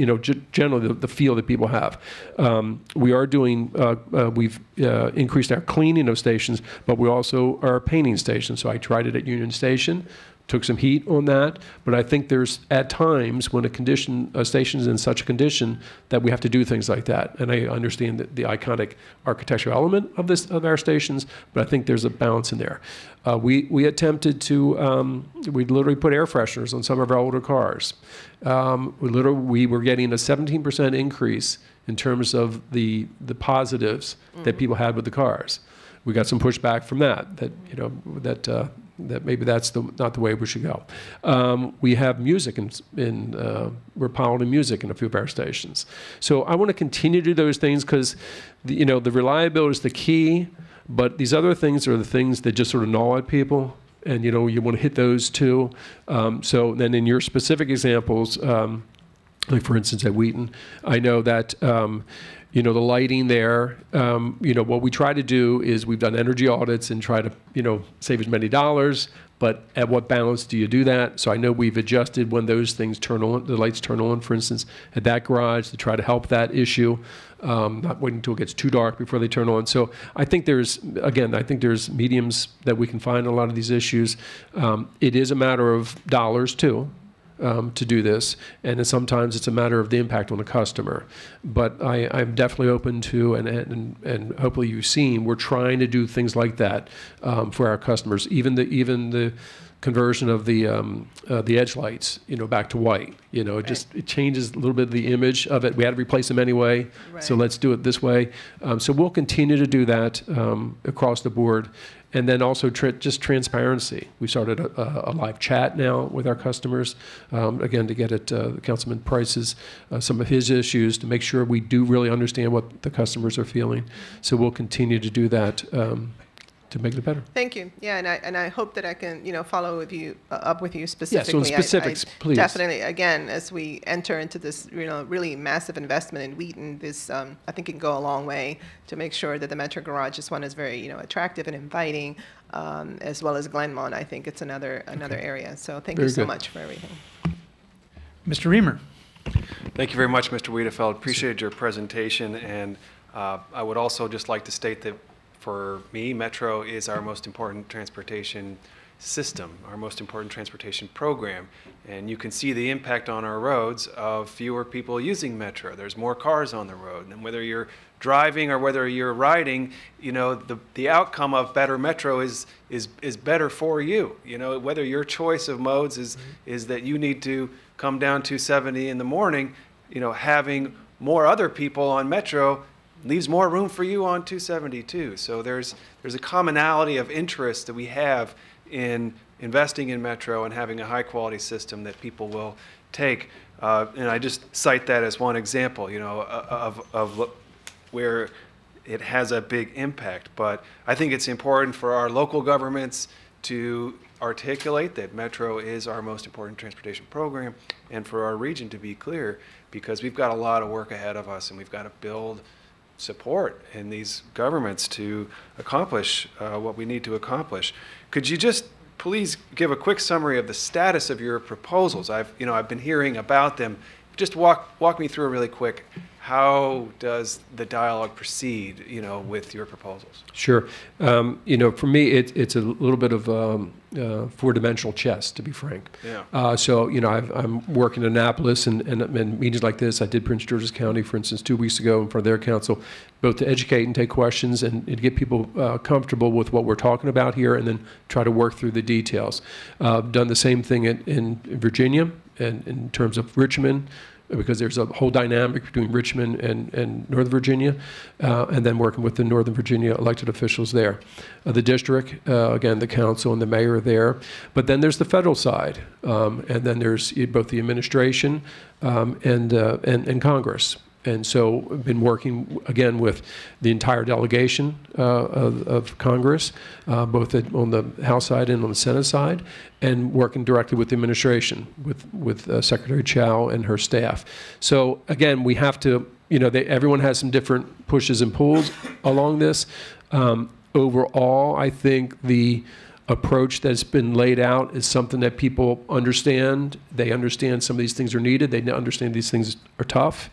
generally the feel that people have. We are doing, we've increased our cleaning of stations, but we also are painting stations. So I tried it at Union Station, took some heat on that, but I think there's at times when a station is in such a condition that we have to do things like that. And I understand that the iconic architectural element of our stations, but I think there's a balance in there. We attempted to, we literally put air fresheners on some of our older cars. We were getting a 17% increase in terms of the positives that people had with the cars. We got some pushback from that maybe that's not the way we should go. We have music we're piloting music in a few of our stations. So I want to continue to do those things because the reliability is the key, but these other things are the things that just sort of gnaw at people, and you want to hit those too. So then in your specific examples, like for instance at Wheaton, I know that the lighting there, what we try to do is we've done energy audits and try to, save as many dollars, but at what balance do you do that? So I know we've adjusted when those things turn on, the lights turn on, for instance, at that garage to try to help that issue, not waiting until it gets too dark before they turn on. So I think there's mediums that we can find in a lot of these issues. It is a matter of dollars too. To do this, and sometimes it's a matter of the impact on the customer. But I'm definitely open to, and hopefully you've seen, we're trying to do things like that for our customers. Even the conversion of the edge lights, back to white. It changes a little bit of the image of it. We had to replace them anyway, so let's do it this way. So we'll continue to do that across the board. And then also just transparency. We started a live chat now with our customers, again, to get at Councilman Price's, some of his issues, to make sure we do really understand what the customers are feeling. So we'll continue to do that to make it better. Thank you. Yeah, and I hope that I can, follow with you up with you specifically. Yes, so specifics, please. Definitely. Again, as we enter into this, really massive investment in Wheaton, this I think can go a long way to make sure that the Metro Garage is very, attractive and inviting, as well as Glenmont. I think it's another area. So thank you so much for everything. Mr. Reamer. Thank you very much, Mr. Wiedefeld. Appreciated your presentation, and I would also just like to state that for me, Metro is our most important transportation system, our most important transportation program. And you can see the impact on our roads of fewer people using Metro. There's more cars on the road. And whether you're driving or whether you're riding, the outcome of better Metro is better for you. Whether your choice of modes is that you need to come down 270 in the morning, having more other people on Metro leaves more room for you on 272. So there's a commonality of interest that we have in investing in Metro and having a high quality system that people will take. And I just cite that as one example, of where it has a big impact. But I think it's important for our local governments to articulate that Metro is our most important transportation program, and for our region to be clear, because we've got a lot of work ahead of us, and we've got to build support in these governments to accomplish what we need to accomplish. Could you just please give a quick summary of the status of your proposals? I've been hearing about them. Just walk me through really quick. How does the dialogue proceed, with your proposals? Sure. For me, it's a little bit of four-dimensional chess, to be frank. Yeah. So, I'm working in Annapolis and meetings like this. I did Prince George's County, for instance, 2 weeks ago in front of their council, both to educate and take questions and get people comfortable with what we're talking about here, and then try to work through the details. Done the same thing in Virginia, and in terms of Richmond, because there's a whole dynamic between Richmond and Northern Virginia, and then working with the Northern Virginia elected officials there. The district, again, the council and the mayor are there. But then there's the federal side, and then there's both the administration and Congress. And so I've been working, again, with the entire delegation of Congress, both on the House side and on the Senate side, and working directly with the administration, with Secretary Chow and her staff. So, again, we have to, everyone has some different pushes and pulls along this. Overall, I think the approach that's been laid out is something that people understand. They understand some of these things are needed. They understand these things are tough.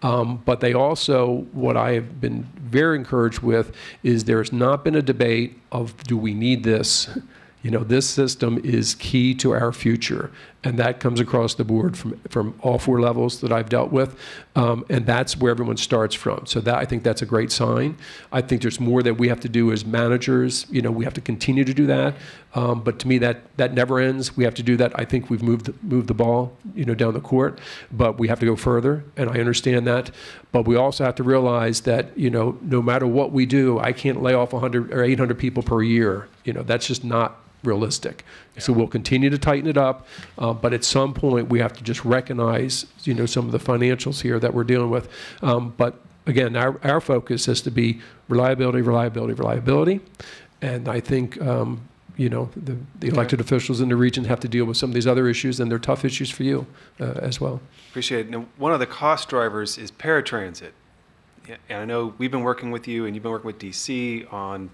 But they also, what I have been very encouraged with, is there's not been a debate of, do we need this? This system is key to our future, and that comes across the board from all four levels that I've dealt with, and that's where everyone starts from. So I think that's a great sign. I think there's more that we have to do as managers. We have to continue to do that, but to me that never ends. We have to do that. I think we've moved the ball, down the court, but we have to go further, and I understand that. But we also have to realize that, no matter what we do, I can't lay off 100 or 800 people per year. That's just not realistic. Yeah. So we'll continue to tighten it up, but at some point we have to just recognize, some of the financials here that we're dealing with. But again, our focus has to be reliability, reliability, reliability. And I think, the elected officials in the region have to deal with some of these other issues, and they're tough issues for you as well. Appreciate it. Now, one of the cost drivers is paratransit. Yeah, and I know we've been working with you, and you've been working with DC on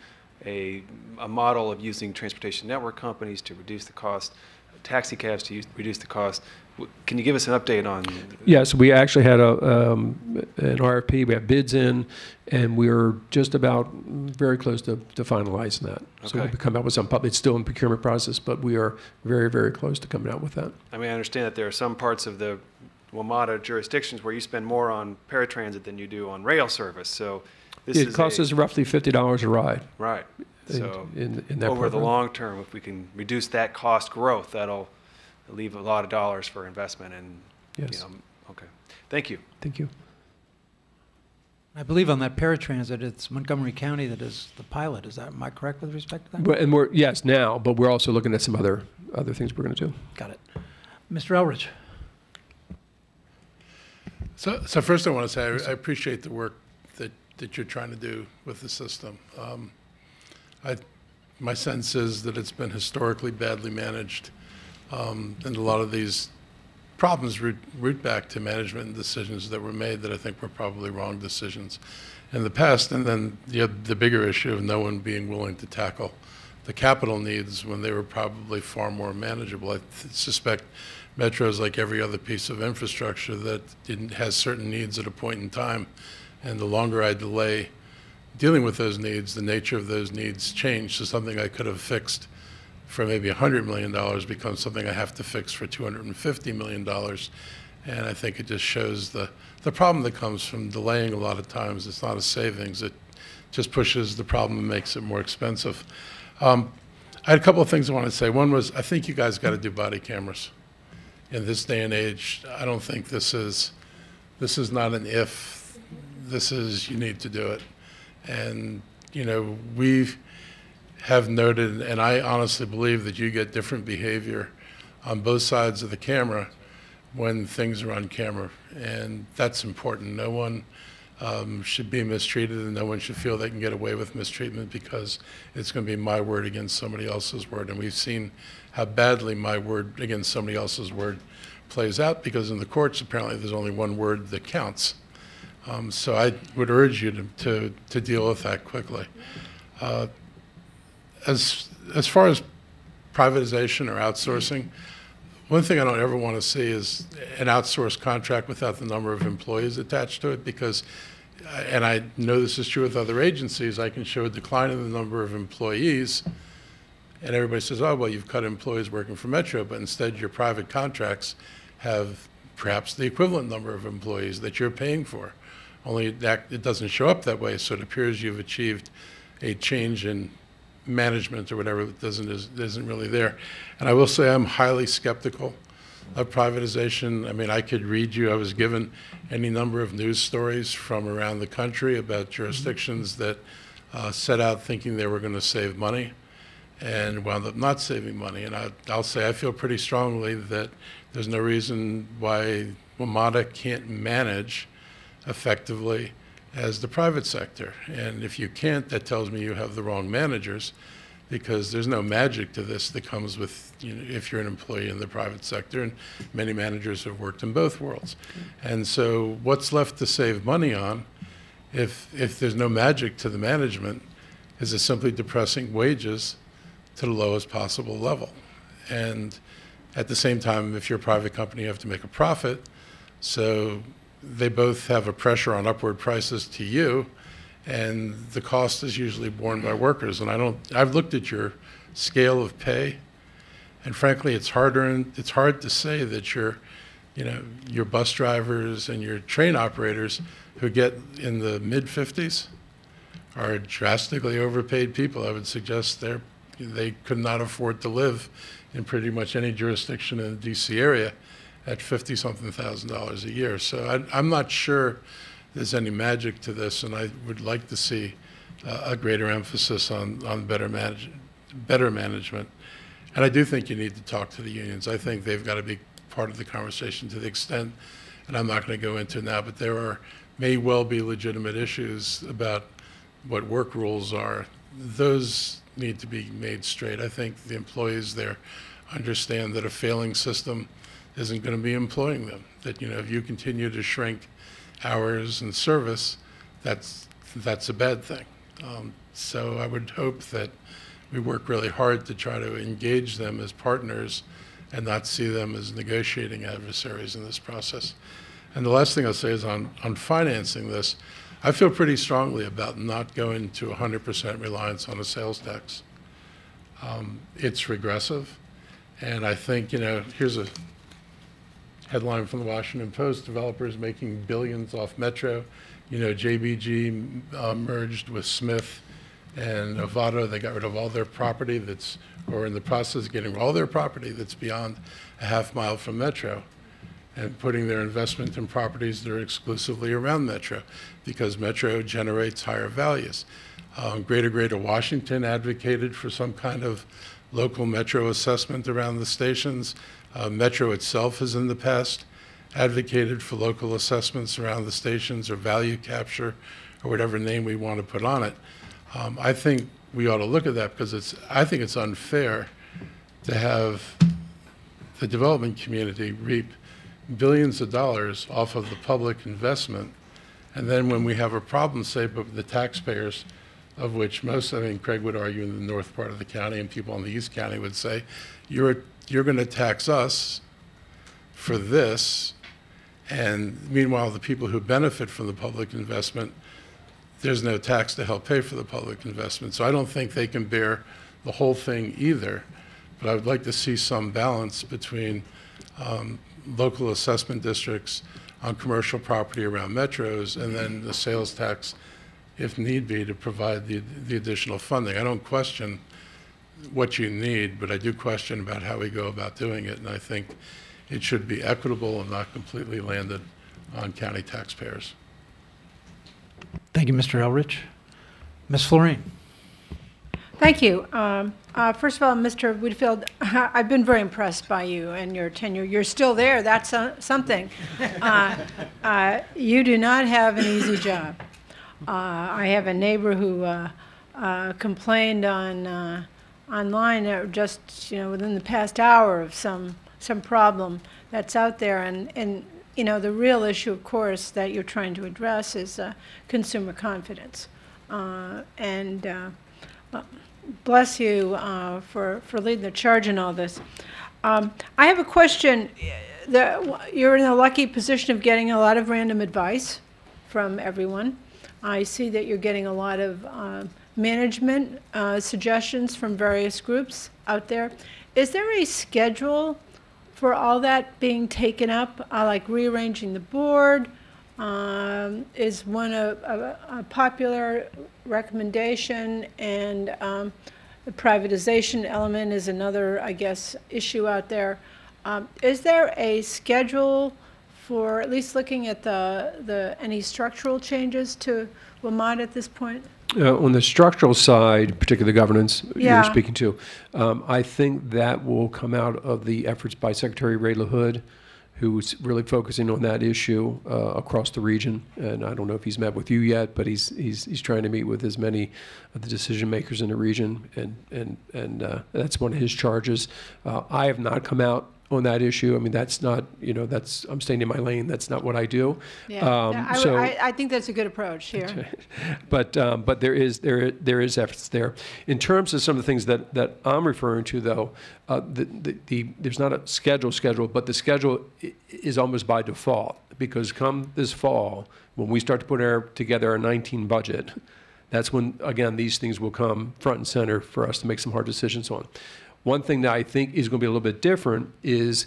a model of using transportation network companies to reduce the cost, taxi cabs to reduce the cost. Can you give us an update on? Yes, we actually had an RFP. We have bids in, and we're just about very close to finalizing that. Okay. So we'll come out with some. It's still in procurement process, but we are very, very close to coming out with that. I understand that there are some parts of the WMATA jurisdictions where you spend more on paratransit than you do on rail service. So this It is costs us roughly $50 a ride. right. So in that over the program. long term, if we can reduce that cost growth, that'll leave a lot of dollars for investment. And Yes. okay, thank you. Thank you. I believe on that paratransit, it's Montgomery County that is the pilot. Am I correct with respect to that? And yes, now, but we're also looking at some other things we're going to do. Got it. Mr. Elrich. So first I want to say I appreciate the work that you're trying to do with the system. My sense is that it's been historically badly managed, and a lot of these problems root back to management and decisions that were made that I think were probably wrong decisions in the past. And then the bigger issue of no one being willing to tackle the capital needs when they were probably far more manageable. I suspect Metro is like every other piece of infrastructure that has certain needs at a point in time, and the longer I delay dealing with those needs, the nature of those needs change. So something I could have fixed for maybe $100 million becomes something I have to fix for $250 million. And I think it just shows the problem that comes from delaying a lot of times. It's not a savings. It just pushes the problem and makes it more expensive. I had a couple of things I want to say. One was, I think you guys got to do body cameras. In this day and age, I don't think this is not an if, this is you need to do it. And, we have noted, and I honestly believe that you get different behavior on both sides of the camera when things are on camera. And that's important. No one should be mistreated, and no one should feel they can get away with mistreatment because it's going to be my word against somebody else's word. And we've seen how badly my word against somebody else's word plays out, because in the courts, apparently, there's only one word that counts. So I would urge you to deal with that quickly. As far as privatization or outsourcing, one thing I don't ever want to see is an outsourced contract without the number of employees attached to it, because, and I know this is true with other agencies, I can show a decline in the number of employees, and everybody says, oh, well, you've cut employees working for Metro, but instead your private contracts have perhaps the equivalent number of employees that you're paying for. Only that it doesn't show up that way, so it appears you've achieved a change in management or whatever that isn't really there. And I will say I'm highly skeptical of privatization. I mean, I could read you, I was given any number of news stories from around the country about jurisdictions that set out thinking they were going to save money and wound up not saving money. And I'll say I feel pretty strongly that there's no reason why WMATA can't manage effectively as the private sector. And if you can't, that tells me you have the wrong managers, because there's no magic to this that comes with, if you're an employee in the private sector, and many managers have worked in both worlds. And so what's left to save money on, if there's no magic to the management, is it simply depressing wages to the lowest possible level. And at the same time, if you're a private company, you have to make a profit. So they both have a pressure on upward prices to you, and the cost is usually borne by workers. And I've looked at your scale of pay, and frankly, it's hard to say that your bus drivers and your train operators who get in the mid-50s are drastically overpaid people. I would suggest they could not afford to live in pretty much any jurisdiction in the DC area at $50-something thousand a year. So I'm not sure there's any magic to this, and I would like to see a greater emphasis on better management. And I do think you need to talk to the unions. I think they've got to be part of the conversation to the extent, and I'm not going to go into now, but there may well be legitimate issues about what work rules are. Those need to be made straight. I think the employees there understand that a failing system isn't going to be employing them. That if you continue to shrink hours and service, that's a bad thing. So I would hope that we work really hard to try to engage them as partners and not see them as negotiating adversaries in this process. And the last thing I'll say is on financing this, I feel pretty strongly about not going to 100% reliance on a sales tax. It's regressive, and I think, here's a headline from the Washington Post, developers making billions off Metro. You know, JBG merged with Smith and Novato. They got rid of all their property or in the process of getting rid of all their property that's beyond a half mile from Metro, and putting their investment in properties that are exclusively around Metro, because Metro generates higher values. Greater Washington advocated for some kind of local Metro assessment around the stations. Metro itself has in the past advocated for local assessments around the stations, or value capture, or whatever name we want to put on it. I think we ought to look at that, because I think it's unfair to have the development community reap billions of dollars off of the public investment, and then when we have a problem, say, but the taxpayers, of which most, I mean, Craig would argue in the north part of the county, and people in the east county would say, you're going to tax us for this, and meanwhile, the people who benefit from the public investment, there's no tax to help pay for the public investment. So I don't think they can bear the whole thing either, but I would like to see some balance between local assessment districts on commercial property around metros, and then the sales tax, if need be, to provide the additional funding. I don't question what you need, but I do question about how we go about doing it, and I think it should be equitable and not completely landed on county taxpayers. Thank you, Mr. Elrich. Ms. Florine. Thank you. First of all, Mr. Wiedefeld, I've been very impressed by you and your tenure. You're still there. That's something. You do not have an easy job. I have a neighbor who complained online just within the past hour of some problem that's out there, and the real issue, of course, that you're trying to address is consumer confidence. Bless you for leading the charge in all this. I have a question. You're in a lucky position of getting a lot of random advice from everyone. I see that you're getting a lot of management suggestions from various groups out there. Is there a schedule for all that being taken up, like rearranging the board? Is one a popular recommendation, and the privatization element is another, I guess, issue out there. Is there a schedule for at least looking at any structural changes to WMATA at this point? On the structural side, particularly the governance Yeah. you're speaking to, I think that will come out of the efforts by Secretary Ray LaHood, who's really focusing on that issue across the region. And I don't know if he's met with you yet, but he's trying to meet with as many of the decision makers in the region, and that's one of his charges. I have not come out on that issue. I mean, that's not, I'm staying in my lane. That's not what I do. Yeah, I think that's a good approach here. But there is efforts there. In terms of some of the things that I'm referring to, though, there's not a schedule, but the schedule is almost by default, because come this fall, when we start to put together our 19 budget, that's when, again, these things will come front and center for us to make some hard decisions on. One thing that I think is going to be a little bit different is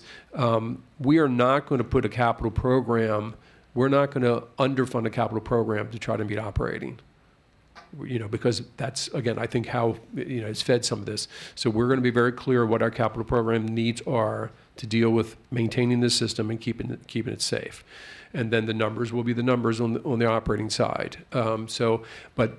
we are not going to put a capital program, we're not going to underfund a capital program to try to meet operating, because that's, again, I think how, it's fed some of this. So we're going to be very clear what our capital program needs are to deal with maintaining the system and keeping it safe. And then the numbers will be the numbers on the operating side. And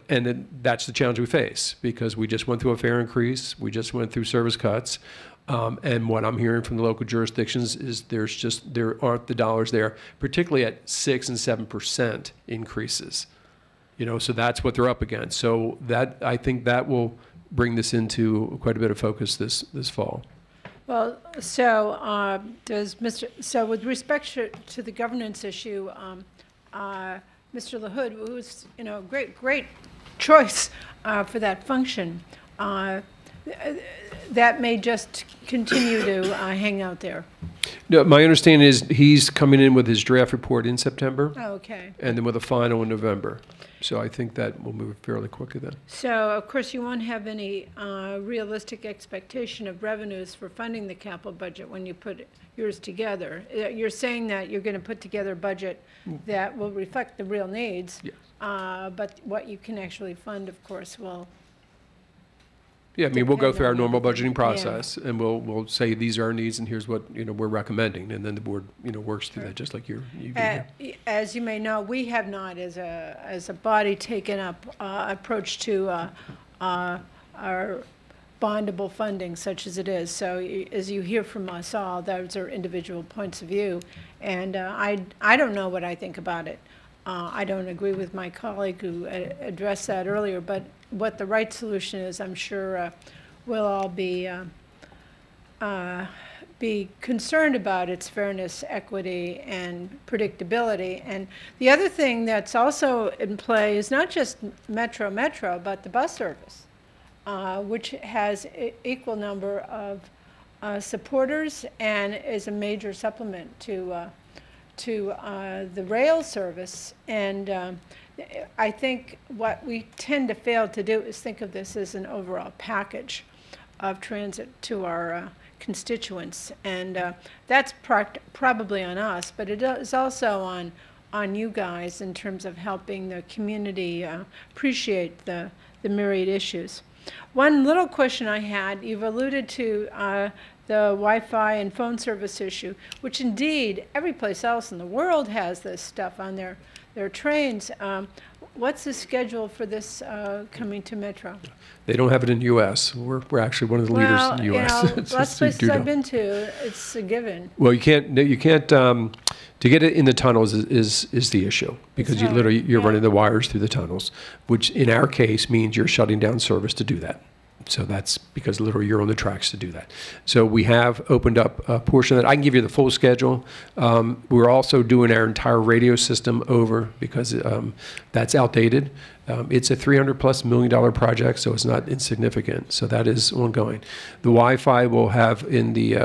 then that's the challenge we face, because we just went through a fare increase, we just went through service cuts, and what I'm hearing from the local jurisdictions is there aren't the dollars there, particularly at 6 and 7% increases. So that's what they're up against. So I think that will bring this into quite a bit of focus this fall. Well, so with respect to the governance issue, Mr. LaHood, who's great choice for that function, that may just continue to hang out there. No, my understanding is he's coming in with his draft report in September, Oh, okay. and then with a final in November. So I think that will move fairly quickly then. So, of course, you won't have any realistic expectation of revenues for funding the capital budget when you put yours together. You're saying that you're going to put together a budget that will reflect the real needs, Yes. but what you can actually fund, of course, will. Yeah, I mean, we'll go Depend through our on normal everything. budgeting process, and we'll say these are our needs, and here's what, we're recommending, and then the board, works through that, just like you do here. As you may know, we have not, as a body, taken up approach to our bondable funding, such as it is. So as you hear from us all, those are individual points of view, and I don't know what I think about it. I don't agree with my colleague who addressed that earlier, but what the right solution is, I'm sure we'll all be concerned about its fairness, equity, and predictability. And the other thing that's also in play is not just Metro, but the bus service, which has equal number of supporters and is a major supplement to the rail service. And I think what we tend to fail to do is think of this as an overall package of transit to our constituents. And that's probably on us, but it is also on you guys in terms of helping the community appreciate the myriad issues. One little question I had, you've alluded to the Wi-Fi and phone service issue, which indeed every place else in the world has this stuff on their trains. What's the schedule for this coming to Metro? They don't have it in the U.S. We're actually one of the leaders in the U.S. Lots of places I've been to, it's a given. Well, you can't. To get it in the tunnels is the issue, because you're running the wires through the tunnels, which in our case means you're shutting down service to do that. So that's because literally you're on the tracks to do that. So we have opened up a portion of that. I can give you the full schedule. We're also doing our entire radio system over because that's outdated. It's a $300+ million project, so it's not insignificant. So that is ongoing. The Wi-Fi will have in the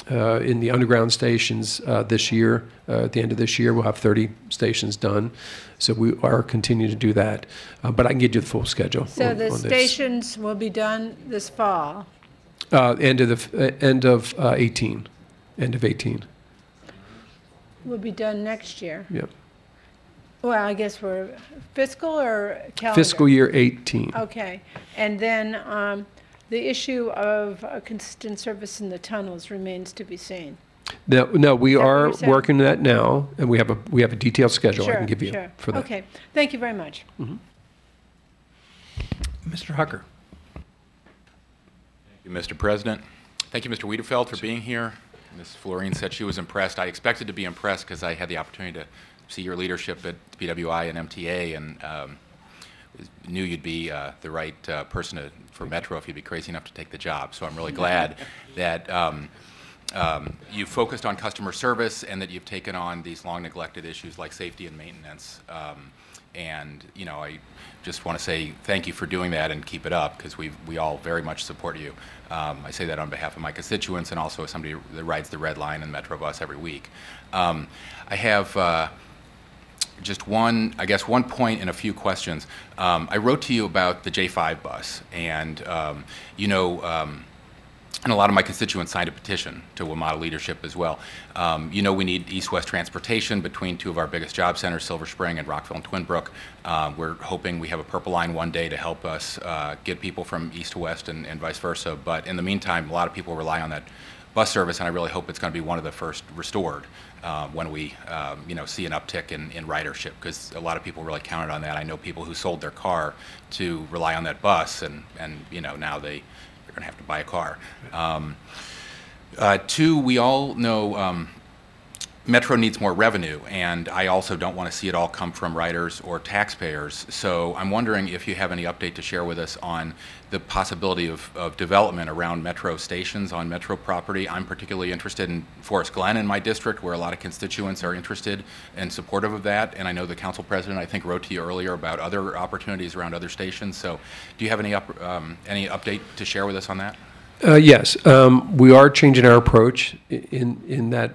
underground stations this year. At the end of this year, we'll have 30 stations done. So we are continuing to do that. But I can get you the full schedule. So the stations will be done this fall? End of 18. End of 18. Will be done next year? Yep. Well, I guess we're fiscal or calendar? Fiscal year 18. Okay. And then the issue of consistent service in the tunnels remains to be seen. No, we are what you're working on that now, and we have a detailed schedule I can give you for that. Okay. Thank you very much. Mm-hmm. Mr. Hucker. Thank you, Mr. President. Thank you, Mr. Wiedefeld, for being here. Ms. Florine said she was impressed. I expected to be impressed because I had the opportunity to see your leadership at PWI and MTA, and knew you'd be the right person for Metro if you'd be crazy enough to take the job. So I'm really glad that you've focused on customer service and that you've taken on these long neglected issues like safety and maintenance. And I just want to say thank you for doing that and keep it up, because we all very much support you. I say that on behalf of my constituents and also as somebody that rides the Red Line and Metro bus every week. I have just one point and a few questions. I wrote to you about the J5 bus, and and a lot of my constituents signed a petition to WMATA leadership as well. We need east-west transportation between two of our biggest job centers, Silver Spring and Rockville and Twin Brook. We're hoping we have a Purple Line one day to help us get people from east to west and vice versa. But in the meantime, a lot of people rely on that bus service, and I really hope it's going to be one of the first restored when we see an uptick in ridership, because a lot of people really counted on that. I know people who sold their car to rely on that bus, and now they're going to have to buy a car. Two, we all know Metro needs more revenue, and I also don't want to see it all come from riders or taxpayers. So I'm wondering if you have any update to share with us on the possibility of development around Metro stations on Metro property. I'm particularly interested in Forest Glen in my district, where a lot of constituents are interested and supportive of that. And I know the council president, I think, wrote to you earlier about other opportunities around other stations. So do you have any update to share with us on that? Yes, we are changing our approach in that,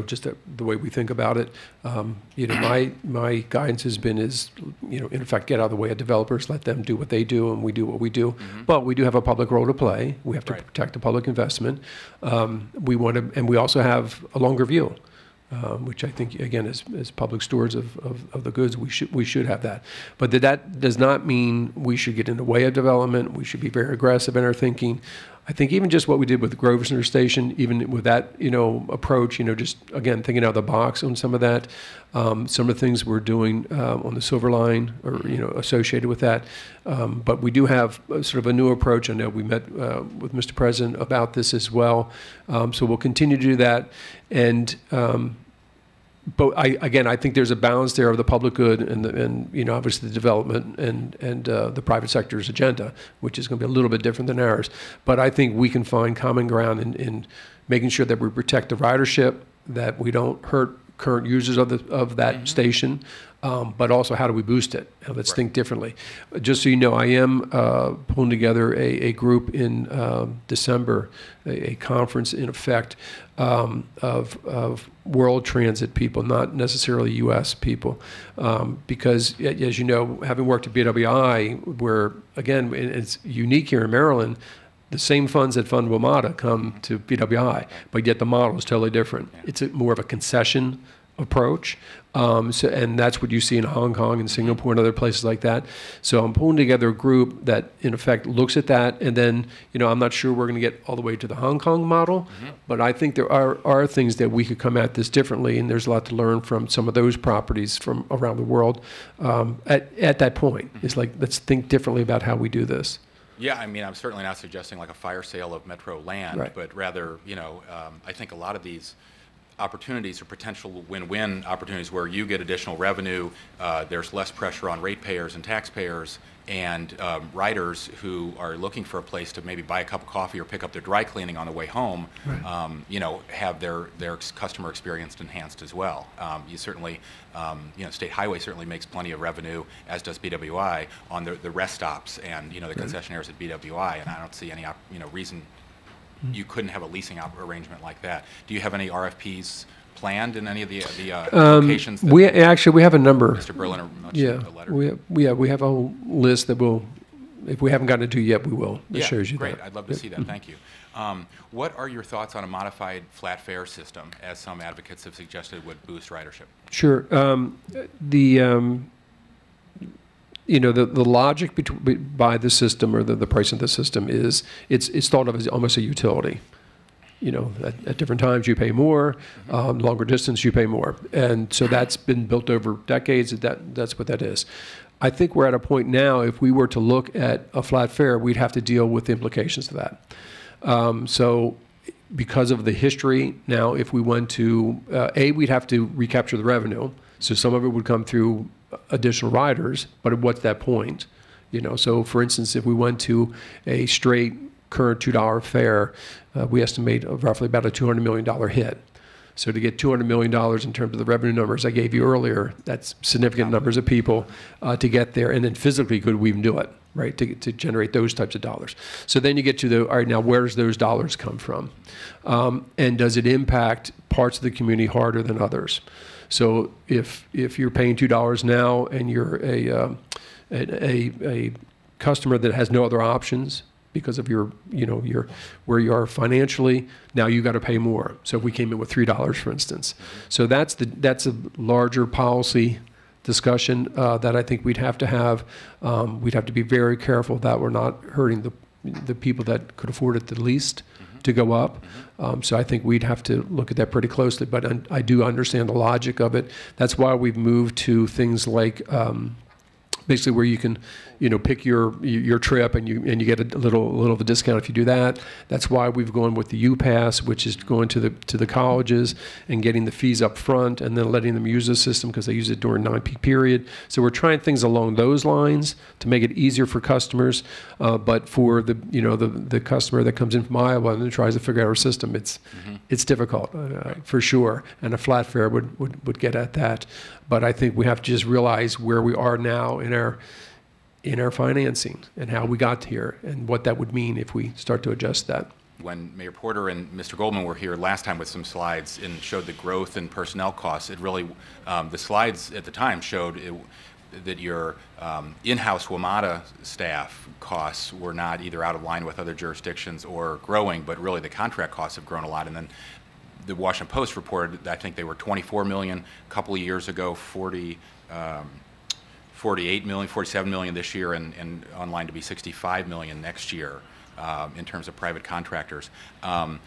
just the way we think about it. My guidance has been in fact, get out of the way of developers, let them do what they do, and we do what we do. But we do have a public role to play. We have to protect the public investment. And we also have a longer view. Which I think, again, as public stewards of the goods, we should have that. But that does not mean we should get in the way of development. We should be very aggressive in our thinking. I think even just what we did with Grosvenor Center Station, even with that approach, just again thinking out of the box on some of that, some of the things we're doing on the Silver Line or associated with that. But we do have sort of a new approach. I know we met with Mr. President about this as well. So we'll continue to do that. And but I think there's a balance there of the public good and obviously the development and the private sector's agenda, which is going to be a little bit different than ours. But I think we can find common ground in making sure that we protect the ridership, that we don't hurt current users of that station, but also how do we boost it? And let's think differently. Just so you know, I am pulling together a group in December, a conference in effect of world transit people, not necessarily U.S. people, because as you know, having worked at BWI, where again it's unique here in Maryland. The same funds that fund WMATA come to BWI, but yet the model is totally different. It's more of a concession approach, and that's what you see in Hong Kong and Singapore and other places like that. So I'm pulling together a group that, in effect, looks at that, and then, I'm not sure we're going to get all the way to the Hong Kong model, but I think there are things that we could come at this differently, and there's a lot to learn from some of those properties from around the world at that point. It's like, let's think differently about how we do this. Yeah, I mean, I'm certainly not suggesting like a fire sale of Metro land, but rather, I think a lot of these opportunities are potential win-win opportunities where you get additional revenue, there's less pressure on ratepayers and taxpayers, and riders who are looking for a place to maybe buy a cup of coffee or pick up their dry cleaning on the way home, have their customer experience enhanced as well. You certainly, State Highway certainly makes plenty of revenue, as does BWI, on the rest stops and, the concessionaires at BWI, and I don't see any, reason you couldn't have a leasing arrangement like that. Do you have any RFPs planned in any of the locations? We have a number. Mr. Berliner mentioned the letter. We have a whole list that we'll, if we haven't gotten it to yet, we will. It shows you great. that. I'd love to see that. Thank you. What are your thoughts on a modified flat fare system, as some advocates have suggested would boost ridership? Sure. The logic by the system or the price of the system is it's thought of as almost a utility. At different times you pay more, longer distance you pay more, and so that's been built over decades. That's what that is. I think we're at a point now. If we were to look at a flat fare, we'd have to deal with the implications of that. So, because of the history now, if we went to we'd have to recapture the revenue. So some of it would come through additional riders, but what's that point? So for instance, if we went to a straight current $2 fare, we estimate roughly about a $200 million hit. So to get $200 million in terms of the revenue numbers I gave you earlier, that's significant numbers of people to get there, and then physically could we even do it, right, to generate those types of dollars. So then you get to all right, now where does those dollars come from? And does it impact parts of the community harder than others? So if you're paying $2 now and you're a customer that has no other options because of your where you are financially, now you got to pay more. So if we came in with $3, for instance, so that's a larger policy discussion that I think we'd have to have. We'd have to be very careful that we're not hurting the people that could afford it the least to go up. So I think we'd have to look at that pretty closely, but I do understand the logic of it. That's why we've moved to things like basically where you can, pick your trip and you get a little of a discount if you do that. That's why we've gone with the UPass, which is going to the colleges and getting the fees up front and then letting them use the system because they use it during non-peak period. So we're trying things along those lines to make it easier for customers, but for the customer that comes in from Iowa and then tries to figure out our system, it's difficult for sure, and a flat fare would get at that. But I think we have to just realize where we are now in our financing and how we got here and what that would mean if we start to adjust that. when Mayor Porter and Mr. Goldman were here last time with some slides and showed the growth in personnel costs, it really, the slides at the time showed that your in-house WMATA staff costs were not either out of line with other jurisdictions or growing, but really the contract costs have grown a lot. And then the Washington Post reported that I think they were 24 million a couple of years ago, 48 million, 47 million this year, and online to be 65 million next year in terms of private contractors. Can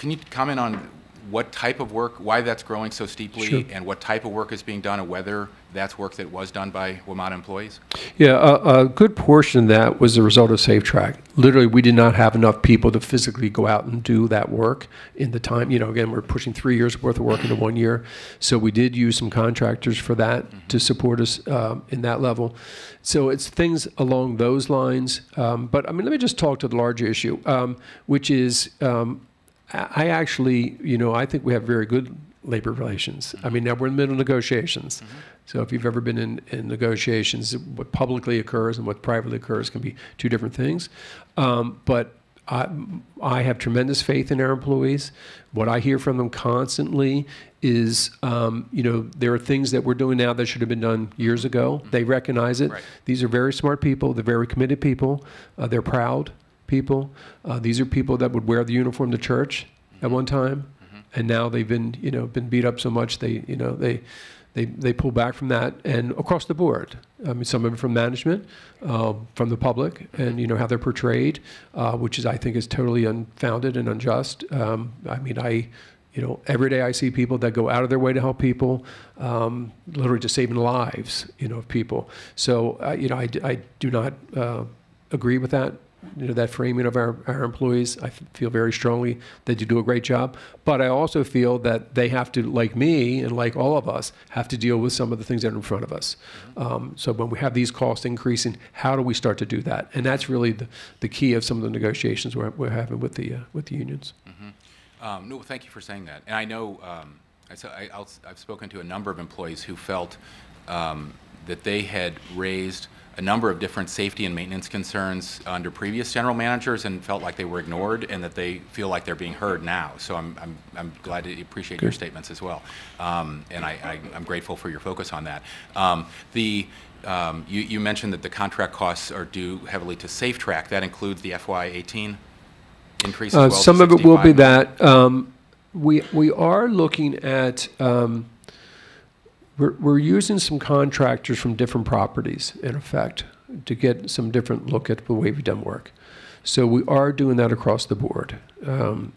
you comment on what type of work, why that's growing so steeply, Sure. and what type of work is being done, and whether that's work that was done by WMATA employees? Yeah, a good portion of that was a result of SafeTrack. Literally, we did not have enough people to physically go out and do that work in the time. You know, again, we're pushing 3 years worth of work into 1 year. So we did use some contractors for that to support us in that level. So it's things along those lines. But I mean, let me just talk to the larger issue, which is I actually, you know, I think we have very good labor relations. I mean, now we're in the middle of negotiations. So if you've ever been in negotiations, what publicly occurs and what privately occurs can be two different things. But I have tremendous faith in our employees. What I hear from them constantly is, you know, there are things that we're doing now that should have been done years ago. They recognize it. Right. These are very smart people. They're very committed people. They're proud people. These are people that would wear the uniform to church at one time, and now they've been, you know, been beat up so much they, you know, they pull back from that, and across the board. I mean, some of it from management, from the public, and you know how they're portrayed, which is, I think, is totally unfounded and unjust. I mean, you know, every day I see people that go out of their way to help people, literally just saving lives, you know, of people. So, you know, I do not agree with that. You know, that framing of our employees. I feel very strongly that you do a great job, but I also feel that they have to, like me and like all of us, have to deal with some of the things that are in front of us. So when we have these costs increasing, how do we start to do that? And that's really the key of some of the negotiations we're having with the unions. No, thank you for saying that. And I know I've spoken to a number of employees who felt that they had raised a number of different safety and maintenance concerns under previous general managers and felt like they were ignored, and that they feel like they're being heard now. So I'm glad to appreciate your statements as well, and I'm grateful for your focus on that. You mentioned that the contract costs are due heavily to SafeTrack. That includes the FY18 increase as well. Some of it will be that. We are looking at. We're using some contractors from different properties, in effect, to get some different look at the way we've done work. So we are doing that across the board.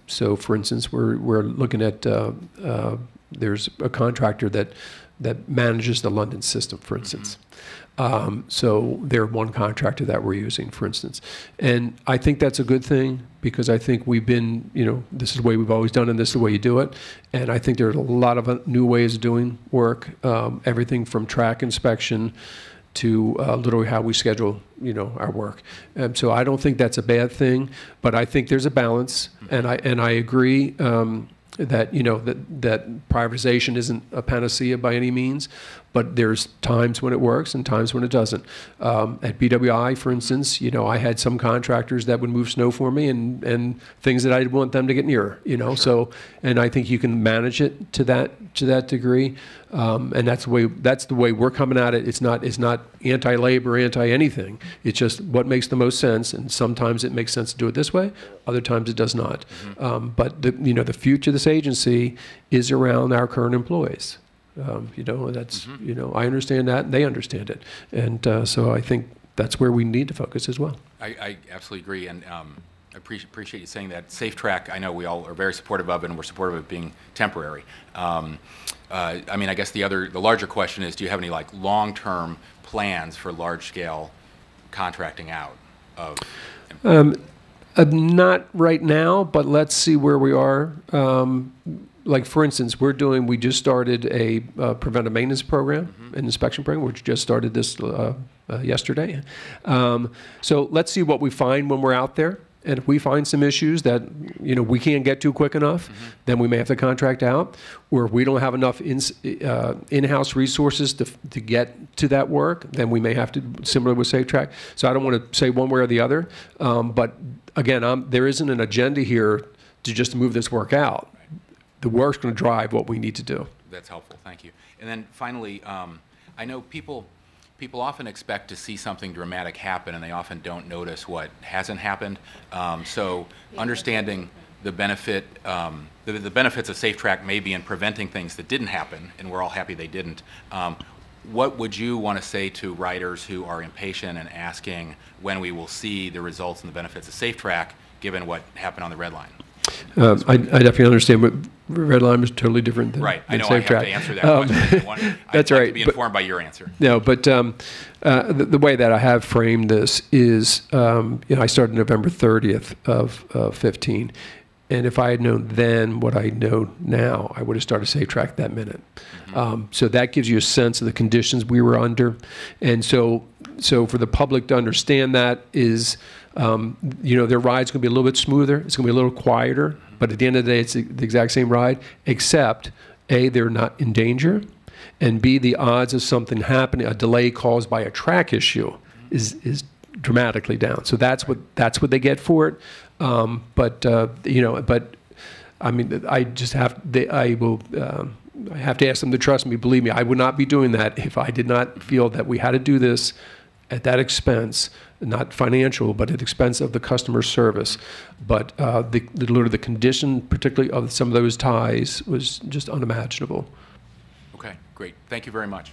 So, for instance, we're looking at there's a contractor that manages the London system, for instance. So they're one contractor that we're using, for instance. And I think that's a good thing, because I think we've been, you know, this is the way we've always done it, and this is the way you do it. And I think there's a lot of new ways of doing work, everything from track inspection to literally how we schedule, you know, our work. So I don't think that's a bad thing, but I think there's a balance, and I agree that, you know, that privatization isn't a panacea by any means, but there's times when it works and times when it doesn't. At BWI, for instance, you know, I had some contractors that would move snow for me and things that I didn't want them to get near, you know. Sure. So, and I think you can manage it to that degree, and that's the way we're coming at it. It's not anti-labor, anti-anything. It's just what makes the most sense, and sometimes it makes sense to do it this way, other times it does not. But you know, the future of this agency is around our current employees. You know, that's, you know, I understand that, and they understand it. And so I think that's where we need to focus as well. I absolutely agree, and I appreciate you saying that. SafeTrack, I know we all are very supportive of it, and we're supportive of it being temporary. I mean, I guess the larger question is, do you have any like long-term plans for large-scale contracting out of? Not right now, but let's see where we are. Like, for instance, we just started a preventive maintenance program, an inspection program, which just started this yesterday. So let's see what we find when we're out there. And if we find some issues that, we can't get to quick enough, then we may have to contract out. Or if we don't have enough in-house resources to get to that work, then we may have to, similar with SafeTrack. So I don't want to say one way or the other. But again, there isn't an agenda here to just move this work out. The work's going to drive what we need to do. That's helpful. Thank you. And then finally, I know people often expect to see something dramatic happen, and they often don't notice what hasn't happened. So understanding the benefit, the benefits of SafeTrack may be in preventing things that didn't happen, and we're all happy they didn't. What would you want to say to riders who are impatient and asking when we will see the results and the benefits of SafeTrack, given what happened on the red line? I definitely understand, but red line is totally different than right. I know SafeTrack. I have to answer that question. That's I'd right. like to be informed by your answer. No, but the way that I have framed this is, I started November 30th of 15, and if I had known then what I know now, I would have started SafeTrack that minute. So that gives you a sense of the conditions we were under, and so for the public to understand that is, their ride's going to be a little bit smoother. It's going to be a little quieter, but at the end of the day, it's the exact same ride, except A, they're not in danger, and B, the odds of something happening, a delay caused by a track issue, is dramatically down. So that's what they get for it. But I mean, I have to ask them to trust me. Believe me, I would not be doing that if I did not feel that we had to do this at that expense, not financial, but at expense of the customer service. But the condition, particularly of some of those ties, was just unimaginable. Okay, great. Thank you very much.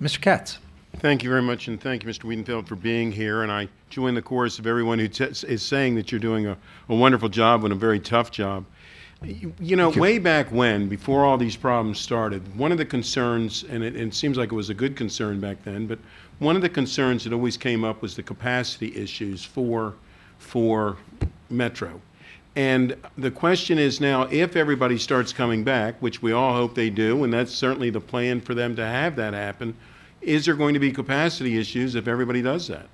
Mr. Katz. Thank you very much, and thank you, Mr. Wiedefeld, for being here. And I join the chorus of everyone who is saying that you're doing a wonderful job and a very tough job. Way back when, before all these problems started, one of the concerns, and it seems like it was a good concern back then, but one of the concerns that always came up was the capacity issues for Metro. And the question is now, if everybody starts coming back, which we all hope they do, and that's certainly the plan for them to have that happen, is there going to be capacity issues if everybody does that?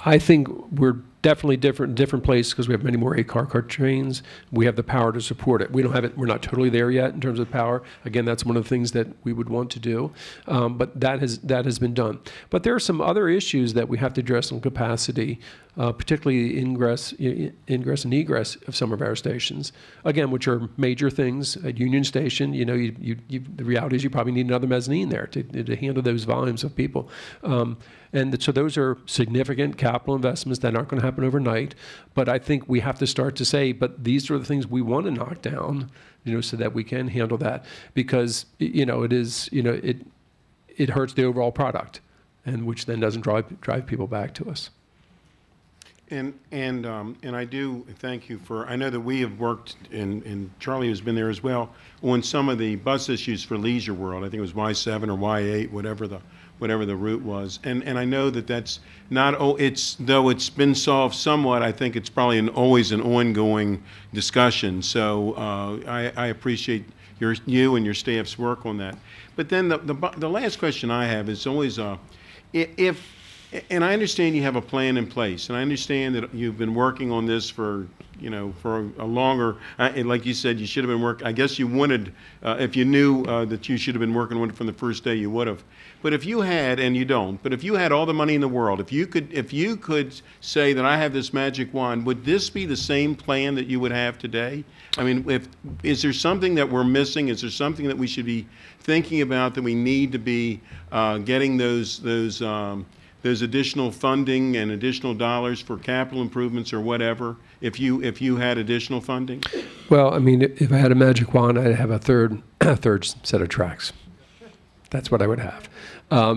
I think we're definitely different place because we have many more 8-car trains. We have the power to support it. We don't have it. We're not totally there yet in terms of power. Again, that's one of the things that we would want to do, but that has been done. But there are some other issues that we have to address on capacity, particularly ingress and egress of some of our stations. Again, which are major things. At Union Station, the reality is you probably need another mezzanine there to handle those volumes of people. And so those are significant capital investments that aren't going to happen overnight. But I think we have to start to say, but these are the things we want to knock down, so that we can handle that. Because, it hurts the overall product, and which then doesn't drive people back to us. And I do thank you for, I know that we have worked, and Charlie has been there as well, on some of the bus issues for Leisure World. I think it was Y7 or Y8, whatever the route was. And I know that that's not, though it's been solved somewhat, I think it's probably always an ongoing discussion. So I appreciate you and your staff's work on that. But then the last question I have is always, and I understand you have a plan in place, and I understand that you've been working on this for a longer, like you said, you should have been working, I guess you wanted, if you knew that you should have been working on it from the first day, you would have. But if you had, and you don't, but if you had all the money in the world, if you could say that I have this magic wand, would this be the same plan that you would have today? I mean, is there something that we're missing? Is there something that we should be thinking about, that we need to be getting those additional funding and additional dollars for capital improvements or whatever, if you had additional funding? Well, I mean, if I had a magic wand, I'd have a third set of tracks. That's what I would have.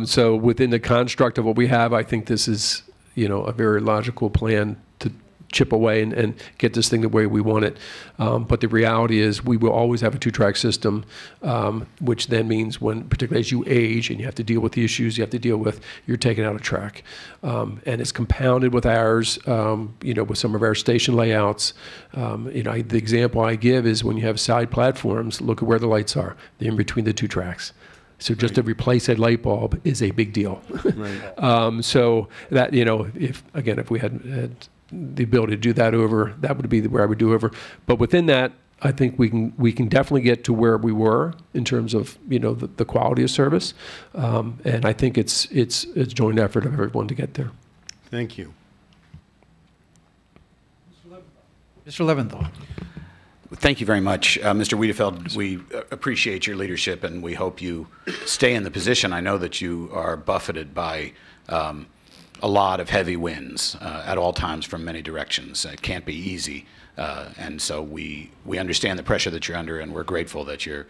So within the construct of what we have, I think this is, a very logical plan to chip away and get this thing the way we want it. But the reality is we will always have a 2-track system, which then means particularly as you age and you have to deal with the issues you have to deal with, you're taking out a track. And it's compounded with ours, with some of our station layouts. The example I give is when you have side platforms, look at where the lights are. They're in between the 2 tracks. So just to replace a light bulb is a big deal. Right. So that, if we had the ability to do that over, that would be where I would do over. But within that, I think we can definitely get to where we were in terms of the quality of service, and I think it's a joint effort of everyone to get there. Thank you. Mr. Leventhal. Thank you very much. Mr. Wiedefeld, we appreciate your leadership, and we hope you stay in the position. I know that you are buffeted by a lot of heavy winds at all times from many directions. It can't be easy, and so we understand the pressure that you're under, and we're grateful that you're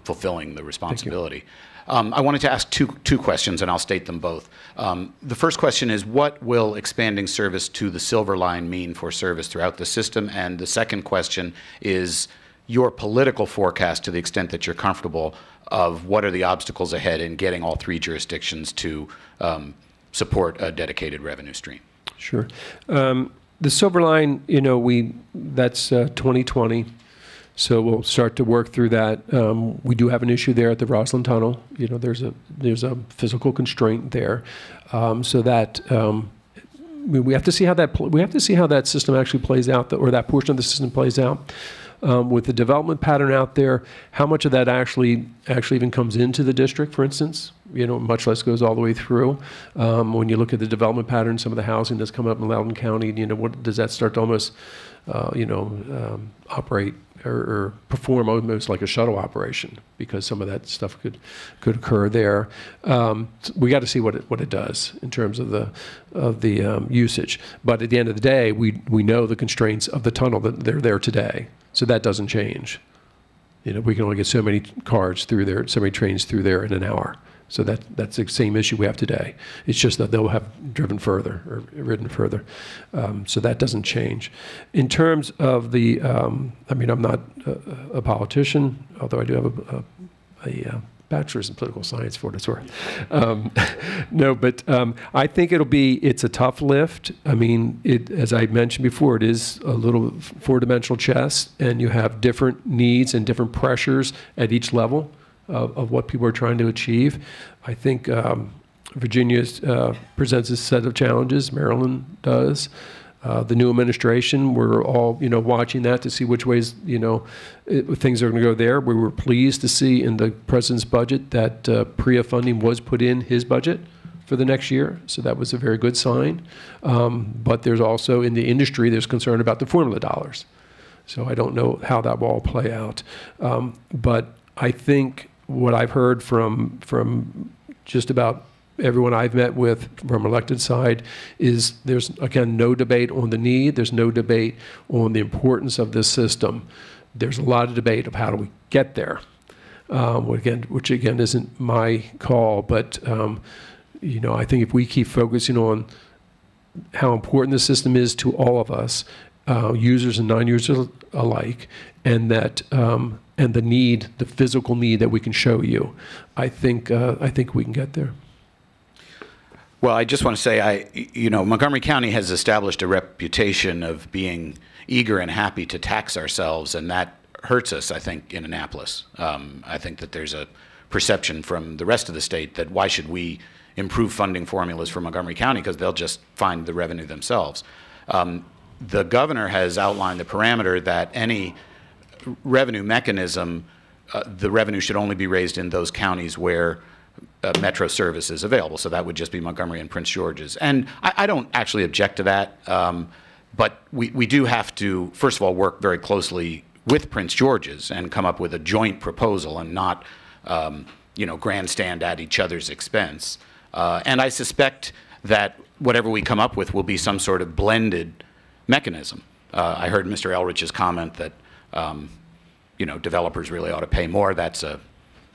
fulfilling the responsibility. I wanted to ask two questions, and I'll state them both. The first question is, what will expanding service to the Silver Line mean for service throughout the system? And the second question is your political forecast, to the extent that you're comfortable, of what are the obstacles ahead in getting all three jurisdictions to support a dedicated revenue stream. Sure. The Silver Line, that's 2020. So we'll start to work through that. We do have an issue there at the Roslyn Tunnel. There's a physical constraint there, so that we have to see how that system actually plays out, or that portion of the system plays out. With the development pattern out there, how much of that actually even comes into the district, for instance, much less goes all the way through. When you look at the development pattern, some of the housing that's coming up in Loudoun County, what does that start to almost, operate or perform almost like a shuttle operation, because some of that stuff could occur there. We got to see what it does in terms of the usage. But at the end of the day, we know the constraints of the tunnel, that they're there today. So that doesn't change. We can only get so many cars through there, so many trains through there in an hour. So that's the same issue we have today. It's just that they'll have driven further or ridden further. So that doesn't change. In terms of the, I'm not a politician, although I do have a bachelor's in political science, for what it's worth. No, but I think it's a tough lift. As I mentioned before, it is a little four-dimensional chess, and you have different needs and different pressures at each level of what people are trying to achieve. I think Virginia presents a set of challenges. Maryland does. The new administration, we're all watching that to see which ways things are going to go there. We were pleased to see in the president's budget that PREA funding was put in his budget for the next year, so that was a very good sign. But there's also, in the industry, there's concern about the formula dollars. So I don't know how that will all play out. But I think what I've heard from just about everyone I've met with from elected side is there's, again, no debate on the need. There's no debate on the importance of this system. There's a lot of debate of how do we get there, which again isn't my call. But I think if we keep focusing on how important the system is to all of us, users and non-users alike, and that and the physical need that we can show you, I think we can get there. Well, I just want to say, Montgomery County has established a reputation of being eager and happy to tax ourselves, and that hurts us, I think, in Annapolis. I think that there's a perception from the rest of the state that why should we improve funding formulas for Montgomery County, because they'll just find the revenue themselves. The governor has outlined the parameter that any revenue mechanism, the revenue should only be raised in those counties where Metro service is available. So that would just be Montgomery and Prince George's. And I don't actually object to that, but we do have to, first of all, work very closely with Prince George's and come up with a joint proposal and not, grandstand at each other's expense. And I suspect that whatever we come up with will be some sort of blended mechanism. I heard Mr. Elrich's comment that, developers really ought to pay more. That's a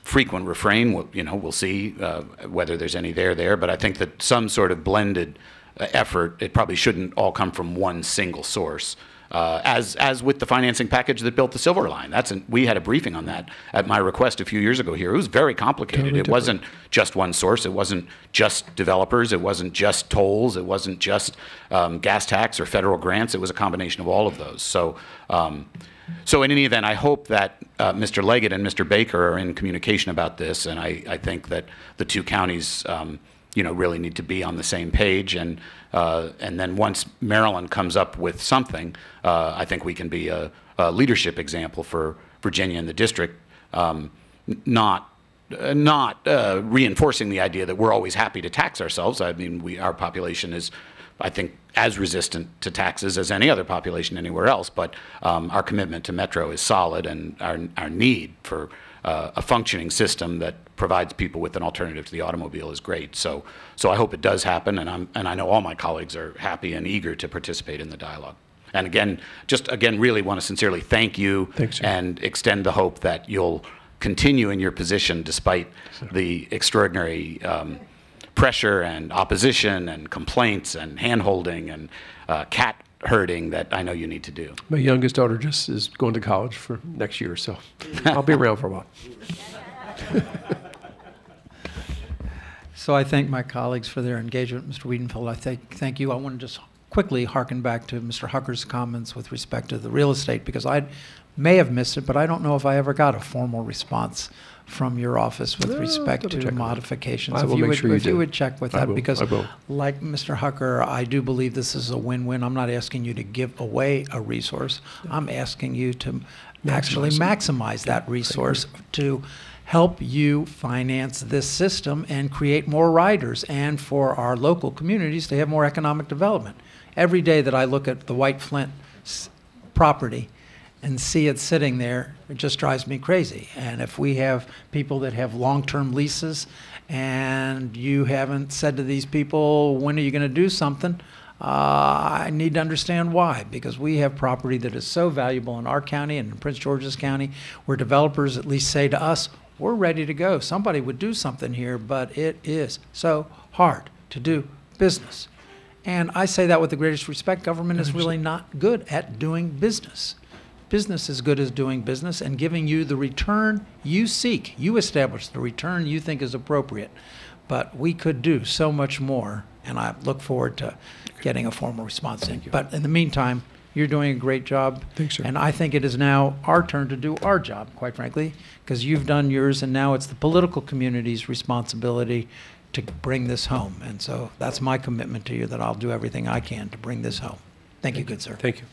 frequent refrain. We'll see whether there's any there, but I think that some sort of blended effort, it probably shouldn't all come from one single source. As with the financing package that built the Silver Line. We had a briefing on that at my request a few years ago here. It was very complicated. Totally. It wasn't just one source. It wasn't just developers. It wasn't just tolls. It wasn't just gas tax or federal grants. It was a combination of all of those. So So in any event, I hope that Mr. Leggett and Mr. Baker are in communication about this, and I think that the two counties, really need to be on the same page. And then once Maryland comes up with something, I think we can be a leadership example for Virginia and the district, not reinforcing the idea that we're always happy to tax ourselves. I mean, our population is, I think, as resistant to taxes as any other population anywhere else, but our commitment to Metro is solid, and our need for a functioning system that provides people with an alternative to the automobile is great. So I hope it does happen, and I know all my colleagues are happy and eager to participate in the dialogue. And again, really want to sincerely thank you. Thanks, sir. And extend the hope that you'll continue in your position despite the extraordinary pressure and opposition and complaints and hand-holding and cat herding that I know you need to do. My youngest daughter just is going to college for next year, so I'll be around for a while. So I thank my colleagues for their engagement. Mr. Wiedefeld, I thank you. I want to just quickly harken back to Mr. Hucker's comments with respect to the real estate, because I may have missed it, but I don't know if I ever got a formal response from your office with respect to modifications. I will make sure you do. If you would check with that, because I will. like Mr. Hucker, I do believe this is a win-win. I'm not asking you to give away a resource. I'm asking you to actually maximize that resource to help you finance this system and create more riders, and for our local communities to have more economic development. Every day that I look at the White Flint property and see it sitting there, it just drives me crazy. And if we have people that have long-term leases and you haven't said to these people, when are you going to do something, I need to understand why, because we have property that is so valuable in our county and in Prince George's County, where developers at least say to us, we're ready to go. Somebody would do something here, but it is so hard to do business. And I say that with the greatest respect. Government is really not good at doing business. Business is good as doing business and giving you the return you seek. You establish the return you think is appropriate. But we could do so much more, and I look forward to getting a formal response in. But in the meantime, you're doing a great job. Thanks, sir. And I think it is now our turn to do our job, quite frankly, because you've done yours, and now it's the political community's responsibility to bring this home. And so that's my commitment to you, that I'll do everything I can to bring this home. Thank you, good sir. Thank you.